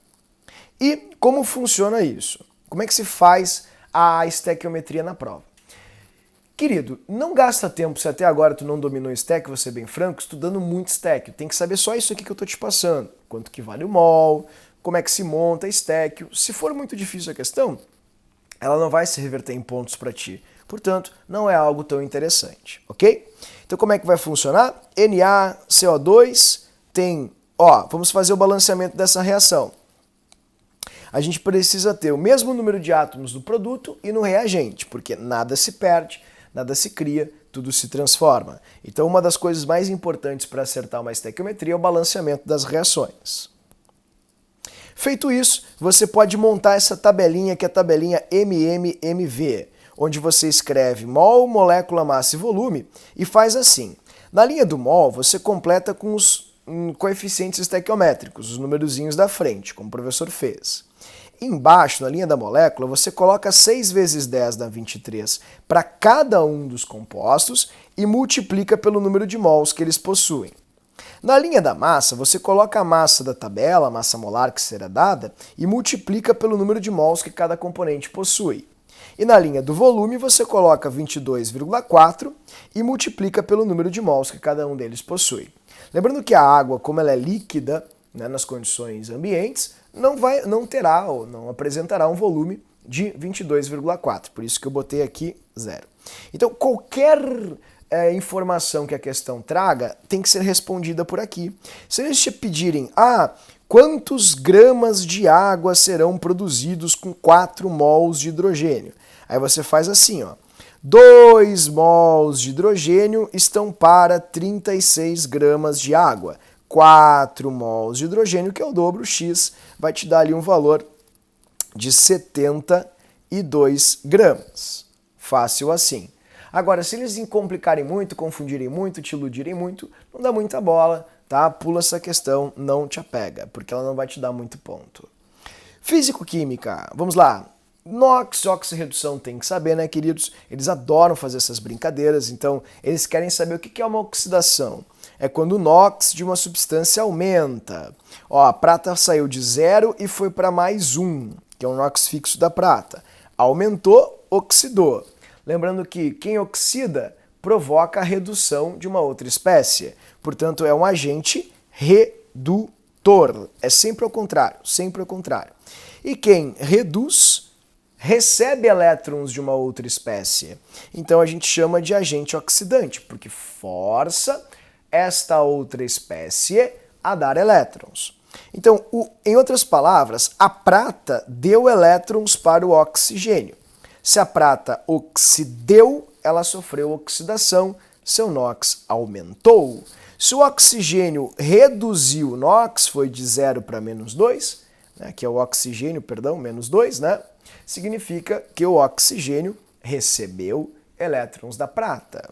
E como funciona isso? Como é que se faz a estequiometria na prova? Querido, não gasta tempo, se até agora tu não dominou STEQ, vou ser bem franco, estudando muito STEQ. Tem que saber só isso aqui que eu tô te passando. Quanto que vale o mol, como é que se monta estéquio. Se for muito difícil a questão, ela não vai se reverter em pontos para ti. Portanto, não é algo tão interessante, ok? Então, como é que vai funcionar? NaCO2 tem... vamos fazer o balanceamento dessa reação. A gente precisa ter o mesmo número de átomos no produto e no reagente, porque nada se perde, nada se cria, tudo se transforma. Então, uma das coisas mais importantes para acertar uma estequiometria é o balanceamento das reações. Feito isso, você pode montar essa tabelinha, que é a tabelinha MMMV, onde você escreve mol, molécula, massa e volume e faz assim. Na linha do mol, você completa com os coeficientes estequiométricos, os numerozinhos da frente, como o professor fez. Embaixo, na linha da molécula, você coloca 6 vezes 10 na 23 para cada um dos compostos e multiplica pelo número de mols que eles possuem. Na linha da massa, você coloca a massa da tabela, a massa molar que será dada, e multiplica pelo número de mols que cada componente possui. E na linha do volume, você coloca 22,4 e multiplica pelo número de mols que cada um deles possui. Lembrando que a água, como ela é líquida, né, nas condições ambientes, não terá ou não apresentará um volume de 22,4. Por isso que eu botei aqui 0. Então, qualquer informação que a questão traga tem que ser respondida por aqui. Se eles te pedirem, quantos gramas de água serão produzidos com 4 mols de hidrogênio? Aí você faz assim, 2 mols de hidrogênio estão para 36 gramas de água. 4 mols de hidrogênio, que é o dobro, X, vai te dar ali um valor de 72 gramas. Fácil assim. Agora, se eles complicarem muito, confundirem muito, te iludirem muito, não dá muita bola, tá? Pula essa questão, não te apega, porque ela não vai te dar muito ponto. Físico-química, vamos lá. NOx, oxirredução, tem que saber, né, queridos? Eles adoram fazer essas brincadeiras, então eles querem saber o que é uma oxidação. É quando o NOx de uma substância aumenta. A prata saiu de 0 e foi para mais 1, que é o NOx fixo da prata. Aumentou, oxidou. Lembrando que quem oxida provoca a redução de uma outra espécie. Portanto, é um agente redutor. É sempre ao contrário, sempre ao contrário. E quem reduz recebe elétrons de uma outra espécie. Então a gente chama de agente oxidante, porque força esta outra espécie a dar elétrons. Então, em outras palavras, a prata deu elétrons para o oxigênio. Se a prata oxideu, ela sofreu oxidação, seu NOx aumentou. Se o oxigênio reduziu o NOx, foi de 0 para menos 2, né, que é o oxigênio, perdão, menos 2, né? Significa que o oxigênio recebeu elétrons da prata.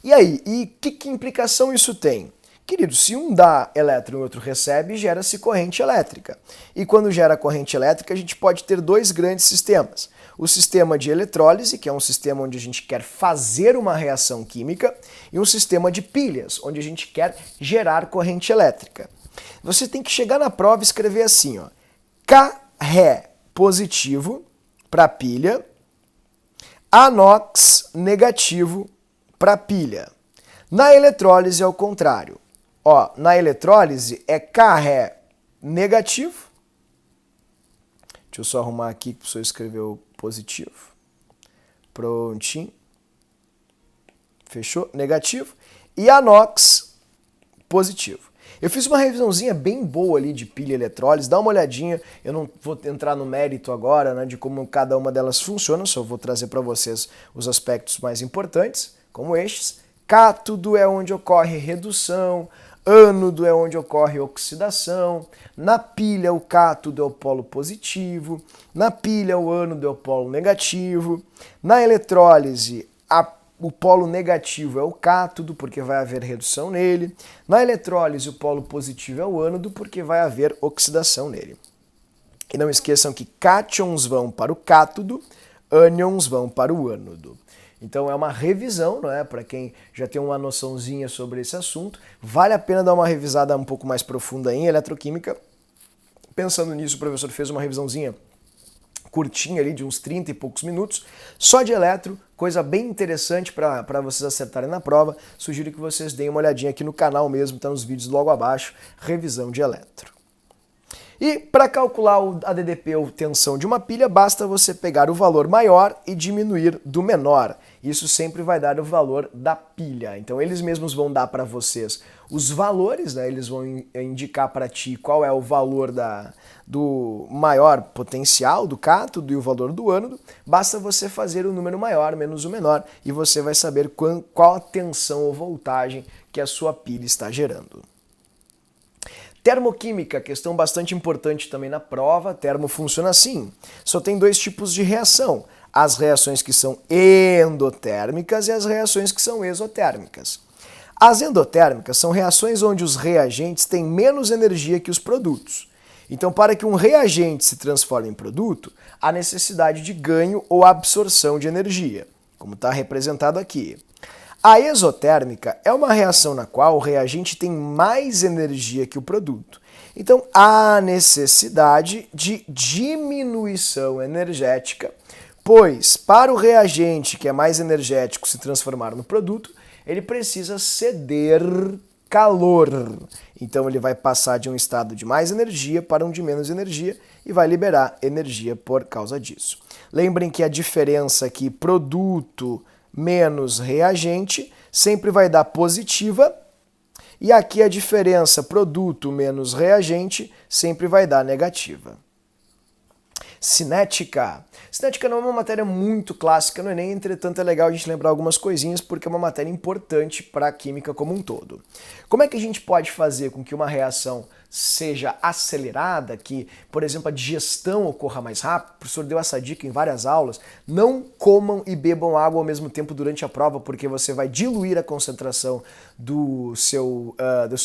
E aí, que implicação isso tem? Querido, se um dá elétron e o outro recebe, gera-se corrente elétrica. E quando gera corrente elétrica, a gente pode ter 2 grandes sistemas. O sistema de eletrólise, que é um sistema onde a gente quer fazer uma reação química, e um sistema de pilhas, onde a gente quer gerar corrente elétrica. Você tem que chegar na prova e escrever assim, K-Ré positivo para pilha, ANOX negativo para pilha. Na eletrólise é o contrário. Na eletrólise é K-Ré negativo. Deixa eu só arrumar aqui para o senhor escrever o positivo. Prontinho. Fechou? Negativo. E ANOX positivo. Eu fiz uma revisãozinha bem boa ali de pilha e eletrólise, dá uma olhadinha, eu não vou entrar no mérito agora, né, de como cada uma delas funciona, só vou trazer para vocês os aspectos mais importantes, como estes. Cátodo é onde ocorre redução, ânodo é onde ocorre oxidação, na pilha o cátodo é o polo positivo, na pilha o ânodo é o polo negativo, na eletrólise o polo negativo é o cátodo, porque vai haver redução nele. Na eletrólise, o polo positivo é o ânodo, porque vai haver oxidação nele. E não esqueçam que cátions vão para o cátodo, ânions vão para o ânodo. Então é uma revisão, não é? Para quem já tem uma noçãozinha sobre esse assunto, vale a pena dar uma revisada um pouco mais profunda em eletroquímica. Pensando nisso, o professor fez uma revisãozinha curtinha ali, de uns 30 e poucos minutos, só de eletro, coisa bem interessante para vocês acertarem na prova. Sugiro que vocês deem uma olhadinha aqui no canal mesmo, tá nos vídeos logo abaixo, revisão de eletro. E para calcular a DDP ou tensão de uma pilha, basta você pegar o valor maior e diminuir do menor. Isso sempre vai dar o valor da pilha. Então eles mesmos vão dar para vocês os valores, né? Eles vão indicar para ti qual é o valor do maior potencial do cátodo e o valor do ânodo. Basta você fazer o número maior menos o menor e você vai saber qual a tensão ou voltagem que a sua pilha está gerando. Termoquímica, questão bastante importante também na prova. Termo funciona assim: só tem dois tipos de reação: as reações que são endotérmicas e as reações que são exotérmicas. As endotérmicas são reações onde os reagentes têm menos energia que os produtos. Então, para que um reagente se transforme em produto, há necessidade de ganho ou absorção de energia, como está representado aqui. A exotérmica é uma reação na qual o reagente tem mais energia que o produto. Então, há necessidade de diminuição energética, pois para o reagente que é mais energético se transformar no produto, ele precisa ceder calor. Então, ele vai passar de um estado de mais energia para um de menos energia e vai liberar energia por causa disso. Lembrem que a diferença aqui, produto menos reagente, sempre vai dar positiva, e aqui a diferença produto menos reagente sempre vai dar negativa. Cinética. Cinética não é uma matéria muito clássica no Enem, entretanto é legal a gente lembrar algumas coisinhas porque é uma matéria importante para a química como um todo. Como é que a gente pode fazer com que uma reação seja acelerada, que, por exemplo, a digestão ocorra mais rápido? O professor deu essa dica em várias aulas. Não comam e bebam água ao mesmo tempo durante a prova, porque você vai diluir a concentração do seu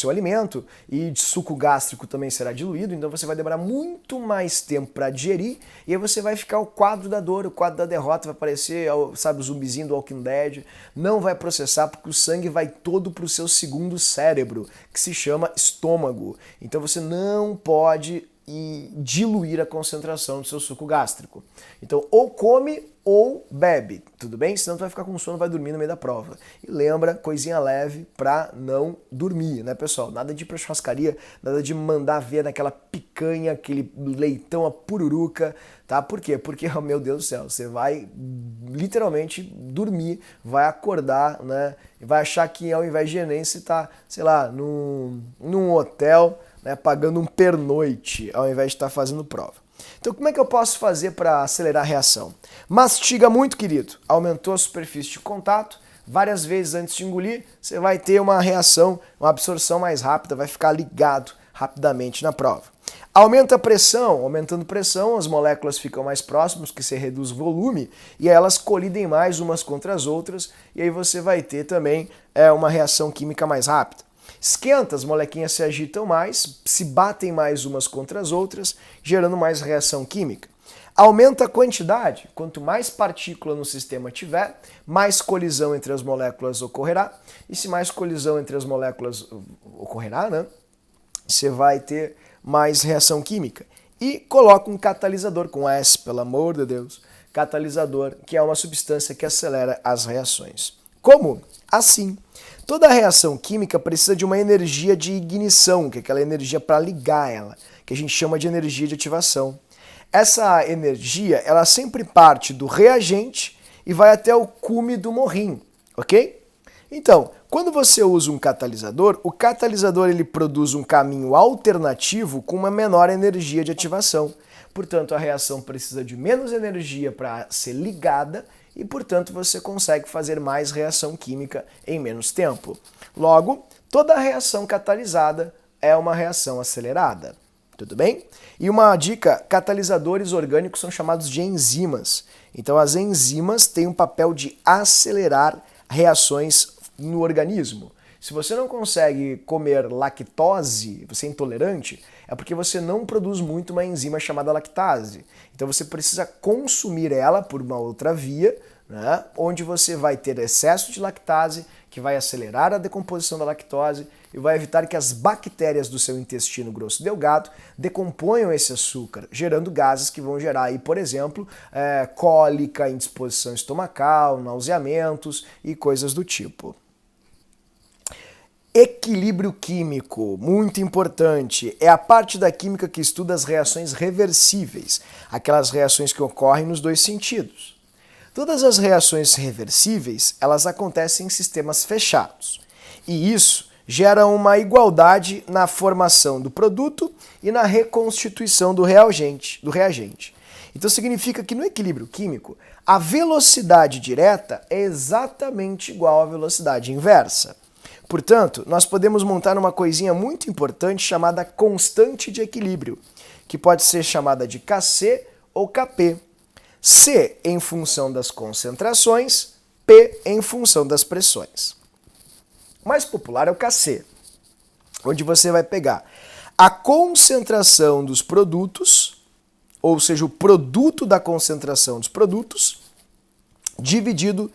alimento e de suco gástrico também será diluído, então você vai demorar muito mais tempo para digerir e aí você vai ficar o quadro da dor, o quadro da derrota, vai aparecer, sabe, o zumbizinho do Walking Dead, não vai processar porque o sangue vai todo para o seu segundo cérebro, que se chama estômago. Então você não pode diluir a concentração do seu suco gástrico. Então ou come ou bebe, tudo bem? Senão tu vai ficar com sono, vai dormir no meio da prova. E lembra, coisinha leve pra não dormir, né, pessoal? Nada de ir pra churrascaria, nada de mandar ver naquela picanha, aquele leitão, a pururuca, tá? Por quê? Porque, oh, meu Deus do céu, você vai literalmente dormir, vai acordar, né? E vai achar que ao invés de Enem você tá, sei lá, num hotel, né, pagando um pernoite, ao invés de estar fazendo prova. Então, como é que eu posso fazer para acelerar a reação? Mastiga muito, querido. Aumentou a superfície de contato, várias vezes antes de engolir, você vai ter uma reação, uma absorção mais rápida, vai ficar ligado rapidamente na prova. Aumenta a pressão, aumentando pressão, as moléculas ficam mais próximas, que você reduz o volume, e aí elas colidem mais umas contra as outras, e aí você vai ter também uma reação química mais rápida. Esquenta, as molequinhas se agitam mais, se batem mais umas contra as outras, gerando mais reação química. Aumenta a quantidade, quanto mais partícula no sistema tiver, mais colisão entre as moléculas ocorrerá, e se mais colisão entre as moléculas ocorrerá, né, você vai ter mais reação química. E coloca um catalisador com S, pelo amor de Deus, catalisador, que é uma substância que acelera as reações. Como? Assim. Toda reação química precisa de uma energia de ignição, que é aquela energia para ligar ela, que a gente chama de energia de ativação. Essa energia, ela sempre parte do reagente e vai até o cume do morrinho, ok? Então, quando você usa um catalisador, o catalisador ele produz um caminho alternativo com uma menor energia de ativação. Portanto, a reação precisa de menos energia para ser ligada e, portanto, você consegue fazer mais reação química em menos tempo. Logo, toda reação catalisada é uma reação acelerada. Tudo bem? E uma dica, catalisadores orgânicos são chamados de enzimas. Então, as enzimas têm um papel de acelerar reações no organismo. Se você não consegue comer lactose, você é intolerante, é porque você não produz muito uma enzima chamada lactase. Então você precisa consumir ela por uma outra via, né, onde você vai ter excesso de lactase, que vai acelerar a decomposição da lactose e vai evitar que as bactérias do seu intestino grosso delgado decomponham esse açúcar, gerando gases que vão gerar, aí, por exemplo, cólica, indisposição estomacal, nauseamentos e coisas do tipo. Equilíbrio químico, muito importante, é a parte da química que estuda as reações reversíveis, aquelas reações que ocorrem nos dois sentidos. Todas as reações reversíveis, elas acontecem em sistemas fechados, e isso gera uma igualdade na formação do produto e na reconstituição do reagente. Então significa que no equilíbrio químico, a velocidade direta é exatamente igual à velocidade inversa. Portanto, nós podemos montar uma coisinha muito importante chamada constante de equilíbrio, que pode ser chamada de Kc ou Kp. C em função das concentrações, P em função das pressões. O mais popular é o Kc, onde você vai pegar a concentração dos produtos, ou seja, o produto da concentração dos produtos, dividido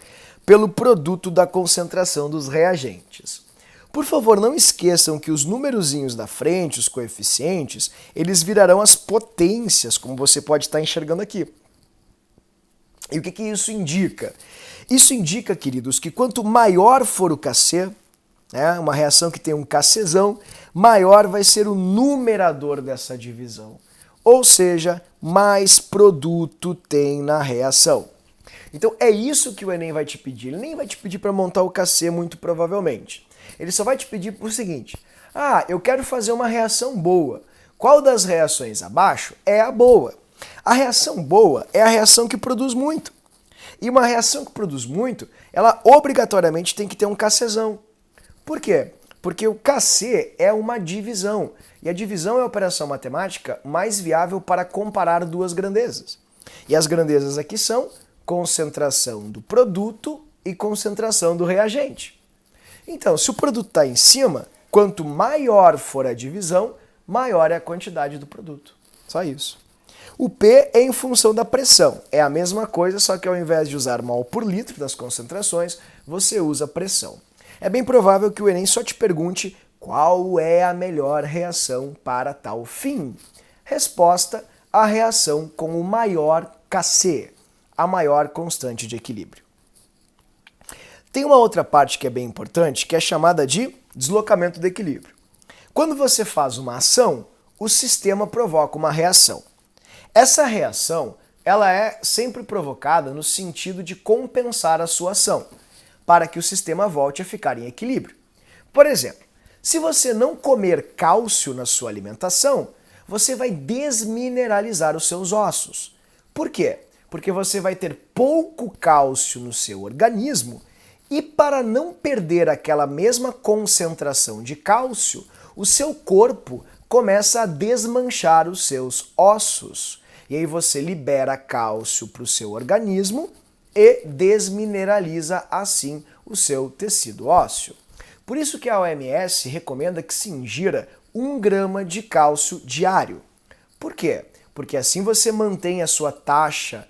pelo produto da concentração dos reagentes. Por favor, não esqueçam que os numerozinhos da frente, os coeficientes, eles virarão as potências, como você pode estar enxergando aqui. E o que isso indica? Isso indica, queridos, que quanto maior for o Kc, né, uma reação que tem um Kczão, maior vai ser o numerador dessa divisão. Ou seja, mais produto tem na reação. Então é isso que o Enem vai te pedir. Ele nem vai te pedir para montar o Kc muito provavelmente. Ele só vai te pedir o seguinte: eu quero fazer uma reação boa. Qual das reações abaixo é a boa? A reação boa é a reação que produz muito. E uma reação que produz muito, ela obrigatoriamente tem que ter um Kczão. Por quê? Porque o Kc é uma divisão. E a divisão é a operação matemática mais viável para comparar duas grandezas. E as grandezas aqui são concentração do produto e concentração do reagente. Então, se o produto está em cima, quanto maior for a divisão, maior é a quantidade do produto. Só isso. O P é em função da pressão. É a mesma coisa, só que ao invés de usar mol por litro das concentrações, você usa pressão. É bem provável que o Enem só te pergunte qual é a melhor reação para tal fim. Resposta: a reação com o maior Kc, a maior constante de equilíbrio. Tem uma outra parte que é bem importante, que é chamada de deslocamento do equilíbrio. Quando você faz uma ação, o sistema provoca uma reação. Essa reação, ela é sempre provocada no sentido de compensar a sua ação, para que o sistema volte a ficar em equilíbrio. Por exemplo, se você não comer cálcio na sua alimentação, você vai desmineralizar os seus ossos. Por quê? Porque você vai ter pouco cálcio no seu organismo e para não perder aquela mesma concentração de cálcio, o seu corpo começa a desmanchar os seus ossos. E aí você libera cálcio para o seu organismo e desmineraliza assim o seu tecido ósseo. Por isso que a OMS recomenda que se ingira 1 grama de cálcio diário. Por quê? Porque assim você mantém a sua taxa,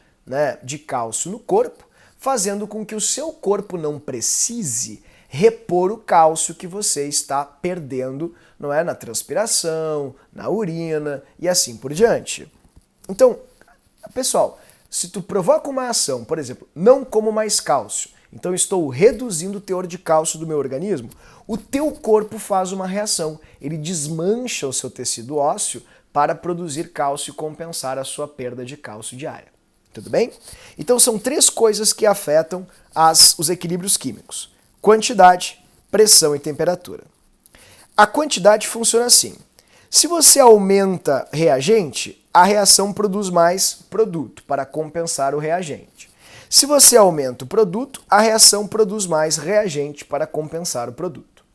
de cálcio no corpo, fazendo com que o seu corpo não precise repor o cálcio que você está perdendo, na transpiração, na urina e assim por diante. Então, pessoal, se tu provoca uma ação, por exemplo, não como mais cálcio, então estou reduzindo o teor de cálcio do meu organismo, o teu corpo faz uma reação, ele desmancha o seu tecido ósseo para produzir cálcio e compensar a sua perda de cálcio diária. Tudo bem? Então são 3 coisas que afetam os equilíbrios químicos: quantidade, pressão e temperatura. A quantidade funciona assim: se você aumenta reagente, a reação produz mais produto para compensar o reagente. Se você aumenta o produto, a reação produz mais reagente para compensar o produto.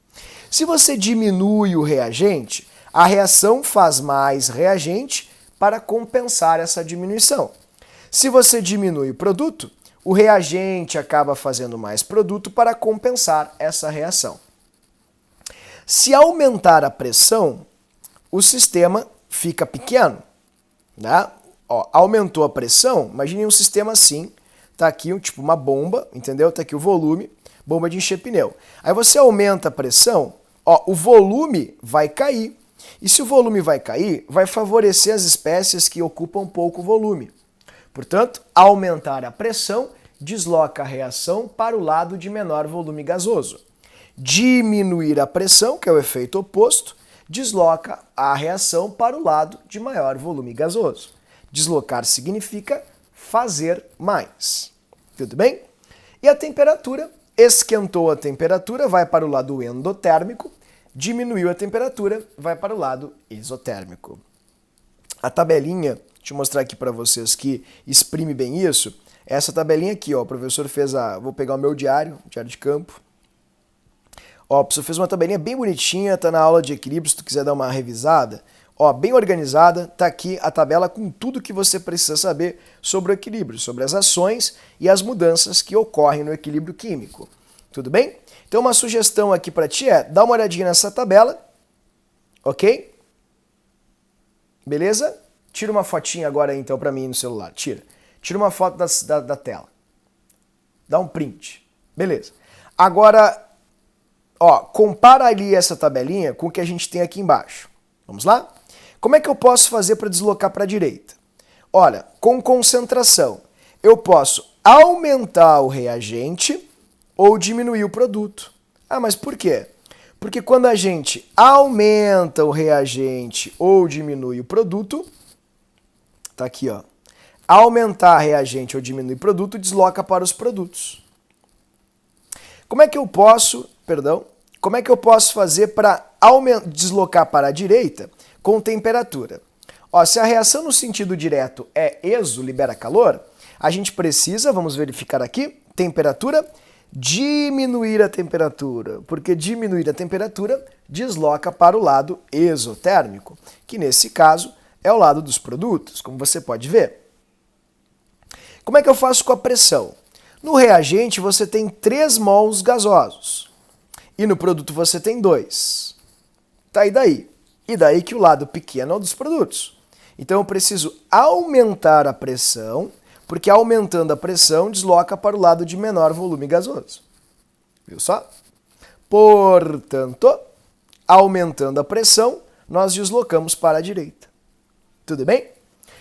Se você diminui o reagente, a reação faz mais reagente para compensar essa diminuição. Se você diminui o produto, o reagente acaba fazendo mais produto para compensar essa reação. Se aumentar a pressão, o sistema fica pequeno. Aumentou a pressão, imagine um sistema assim, tá aqui tipo uma bomba, entendeu? Tá aqui o volume, bomba de encher pneu. Aí você aumenta a pressão, o volume vai cair. E se o volume vai cair, vai favorecer as espécies que ocupam pouco volume. Portanto, aumentar a pressão desloca a reação para o lado de menor volume gasoso. Diminuir a pressão, que é o efeito oposto, desloca a reação para o lado de maior volume gasoso. Deslocar significa fazer mais. Tudo bem? E a temperatura, esquentou a temperatura, vai para o lado endotérmico, diminuiu a temperatura, vai para o lado exotérmico. A tabelinha, deixa eu mostrar aqui para vocês que exprime bem isso. Essa tabelinha aqui, ó, o professor fez vou pegar o meu diário de campo. Ó, o professor fez uma tabelinha bem bonitinha, tá na aula de equilíbrio, se tu quiser dar uma revisada. Ó, bem organizada, tá aqui a tabela com tudo que você precisa saber sobre o equilíbrio, sobre as ações e as mudanças que ocorrem no equilíbrio químico. Tudo bem? Então uma sugestão aqui para ti é, dá uma olhadinha nessa tabela, ok? Beleza? Tira uma fotinha agora então para mim no celular, tira. Tira uma foto da tela. Dá um print. Beleza. Agora, ó, compara ali essa tabelinha com o que a gente tem aqui embaixo. Vamos lá? Como é que eu posso fazer para deslocar para a direita? Olha, com concentração, eu posso aumentar o reagente ou diminuir o produto. Ah, mas por quê? Porque quando a gente aumenta o reagente ou diminui o produto, tá aqui, ó. Aumentar reagente ou diminuir produto desloca para os produtos. Como é que eu posso fazer para deslocar para a direita com temperatura? Ó, se a reação no sentido direto é exo, libera calor, a gente precisa, vamos verificar aqui, temperatura, diminuir a temperatura, porque diminuir a temperatura desloca para o lado exotérmico, que nesse caso é o lado dos produtos, como você pode ver. Como é que eu faço com a pressão? No reagente você tem 3 mols gasosos e no produto você tem 2. Tá, e daí? E daí que o lado pequeno é o dos produtos. Então eu preciso aumentar a pressão, porque aumentando a pressão desloca para o lado de menor volume gasoso. Viu só? Portanto, aumentando a pressão, nós deslocamos para a direita. Tudo bem?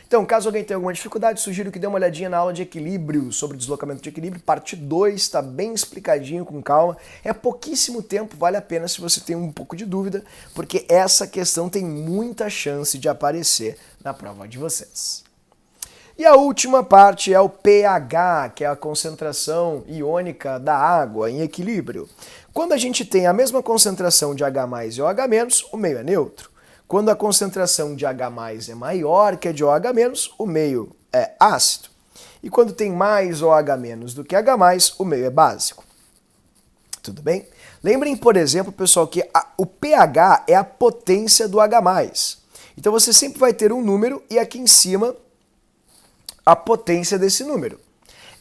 Então, caso alguém tenha alguma dificuldade, sugiro que dê uma olhadinha na aula de equilíbrio, sobre deslocamento de equilíbrio, parte 2, está bem explicadinho, com calma. É pouquíssimo tempo, vale a pena se você tem um pouco de dúvida, porque essa questão tem muita chance de aparecer na prova de vocês. E a última parte é o pH, que é a concentração iônica da água em equilíbrio. Quando a gente tem a mesma concentração de H+ e OH-, o meio é neutro. Quando a concentração de H+ é maior que a de OH-, o meio é ácido. E quando tem mais OH- do que H+, o meio é básico. Tudo bem? Lembrem, por exemplo, pessoal, que o pH é a potência do H+. Então você sempre vai ter um número e aqui em cima a potência desse número.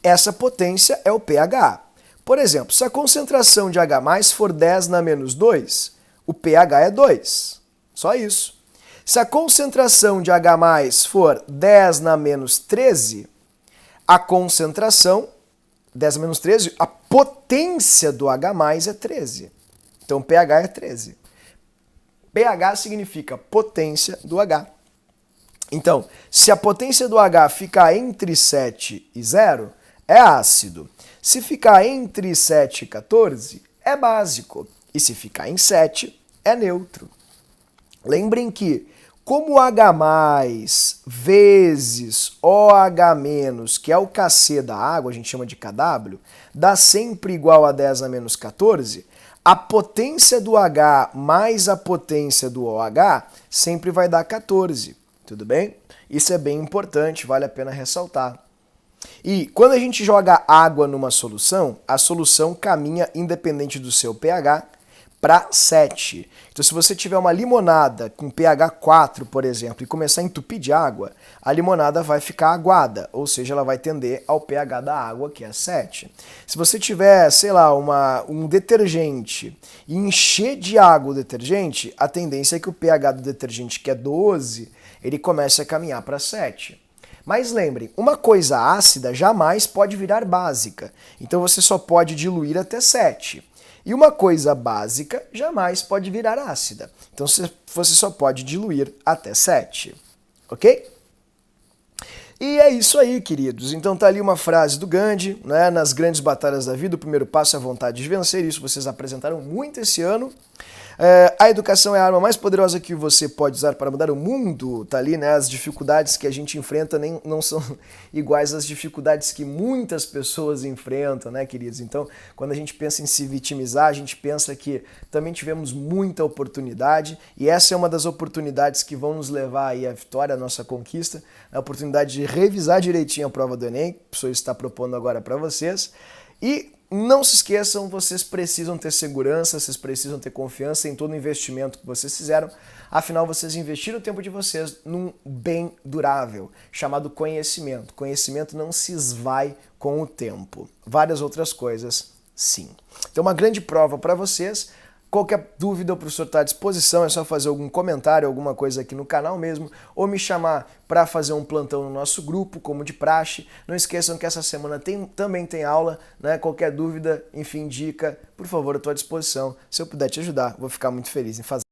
Essa potência é o pH. Por exemplo, se a concentração de H+ for 10⁻², o pH é 2. Só isso. Se a concentração de H+ for 10⁻13, a concentração, 10⁻13, a potência do H+ é 13. Então pH é 13. pH significa potência do H. Então, se a potência do H ficar entre 7 e 0, é ácido. Se ficar entre 7 e 14, é básico. E se ficar em 7, é neutro. Lembrem que, como H+ vezes OH-, que é o Kc da água, a gente chama de Kw, dá sempre igual a 10⁻14, a potência do H mais a potência do OH sempre vai dar 14. Tudo bem? Isso é bem importante, vale a pena ressaltar. E quando a gente joga água numa solução, a solução caminha independente do seu pH para 7. Então se você tiver uma limonada com pH 4, por exemplo, e começar a entupir de água, a limonada vai ficar aguada, ou seja, ela vai tender ao pH da água, que é 7. Se você tiver, sei lá, um detergente e encher de água o detergente, a tendência é que o pH do detergente, que é 12, ele comece a caminhar para 7. Mas lembrem, uma coisa ácida jamais pode virar básica, então você só pode diluir até 7. E uma coisa básica jamais pode virar ácida, então você só pode diluir até 7. Ok? E é isso aí, queridos. Então tá ali uma frase do Gandhi, né? Nas grandes batalhas da vida, o primeiro passo é a vontade de vencer. Isso vocês apresentaram muito esse ano. A educação é a arma mais poderosa que você pode usar para mudar o mundo. Tá ali, né? As dificuldades que a gente enfrenta não são iguais às dificuldades que muitas pessoas enfrentam, né, queridos? Então, quando a gente pensa em se vitimizar, a gente pensa que também tivemos muita oportunidade e essa é uma das oportunidades que vão nos levar aí à vitória, à nossa conquista, a oportunidade de revisar direitinho a prova do Enem, que o professor está propondo agora para vocês. E não se esqueçam, vocês precisam ter segurança, vocês precisam ter confiança em todo o investimento que vocês fizeram. Afinal, vocês investiram o tempo de vocês num bem durável, chamado conhecimento. Conhecimento não se esvai com o tempo. Várias outras coisas, sim. Então, uma grande prova para vocês. Qualquer dúvida, o professor está à disposição, é só fazer algum comentário, alguma coisa aqui no canal mesmo, ou me chamar para fazer um plantão no nosso grupo, como de praxe. Não esqueçam que essa semana também tem aula, né? Qualquer dúvida, enfim, dica, por favor, eu estou à disposição. Se eu puder te ajudar, vou ficar muito feliz em fazer.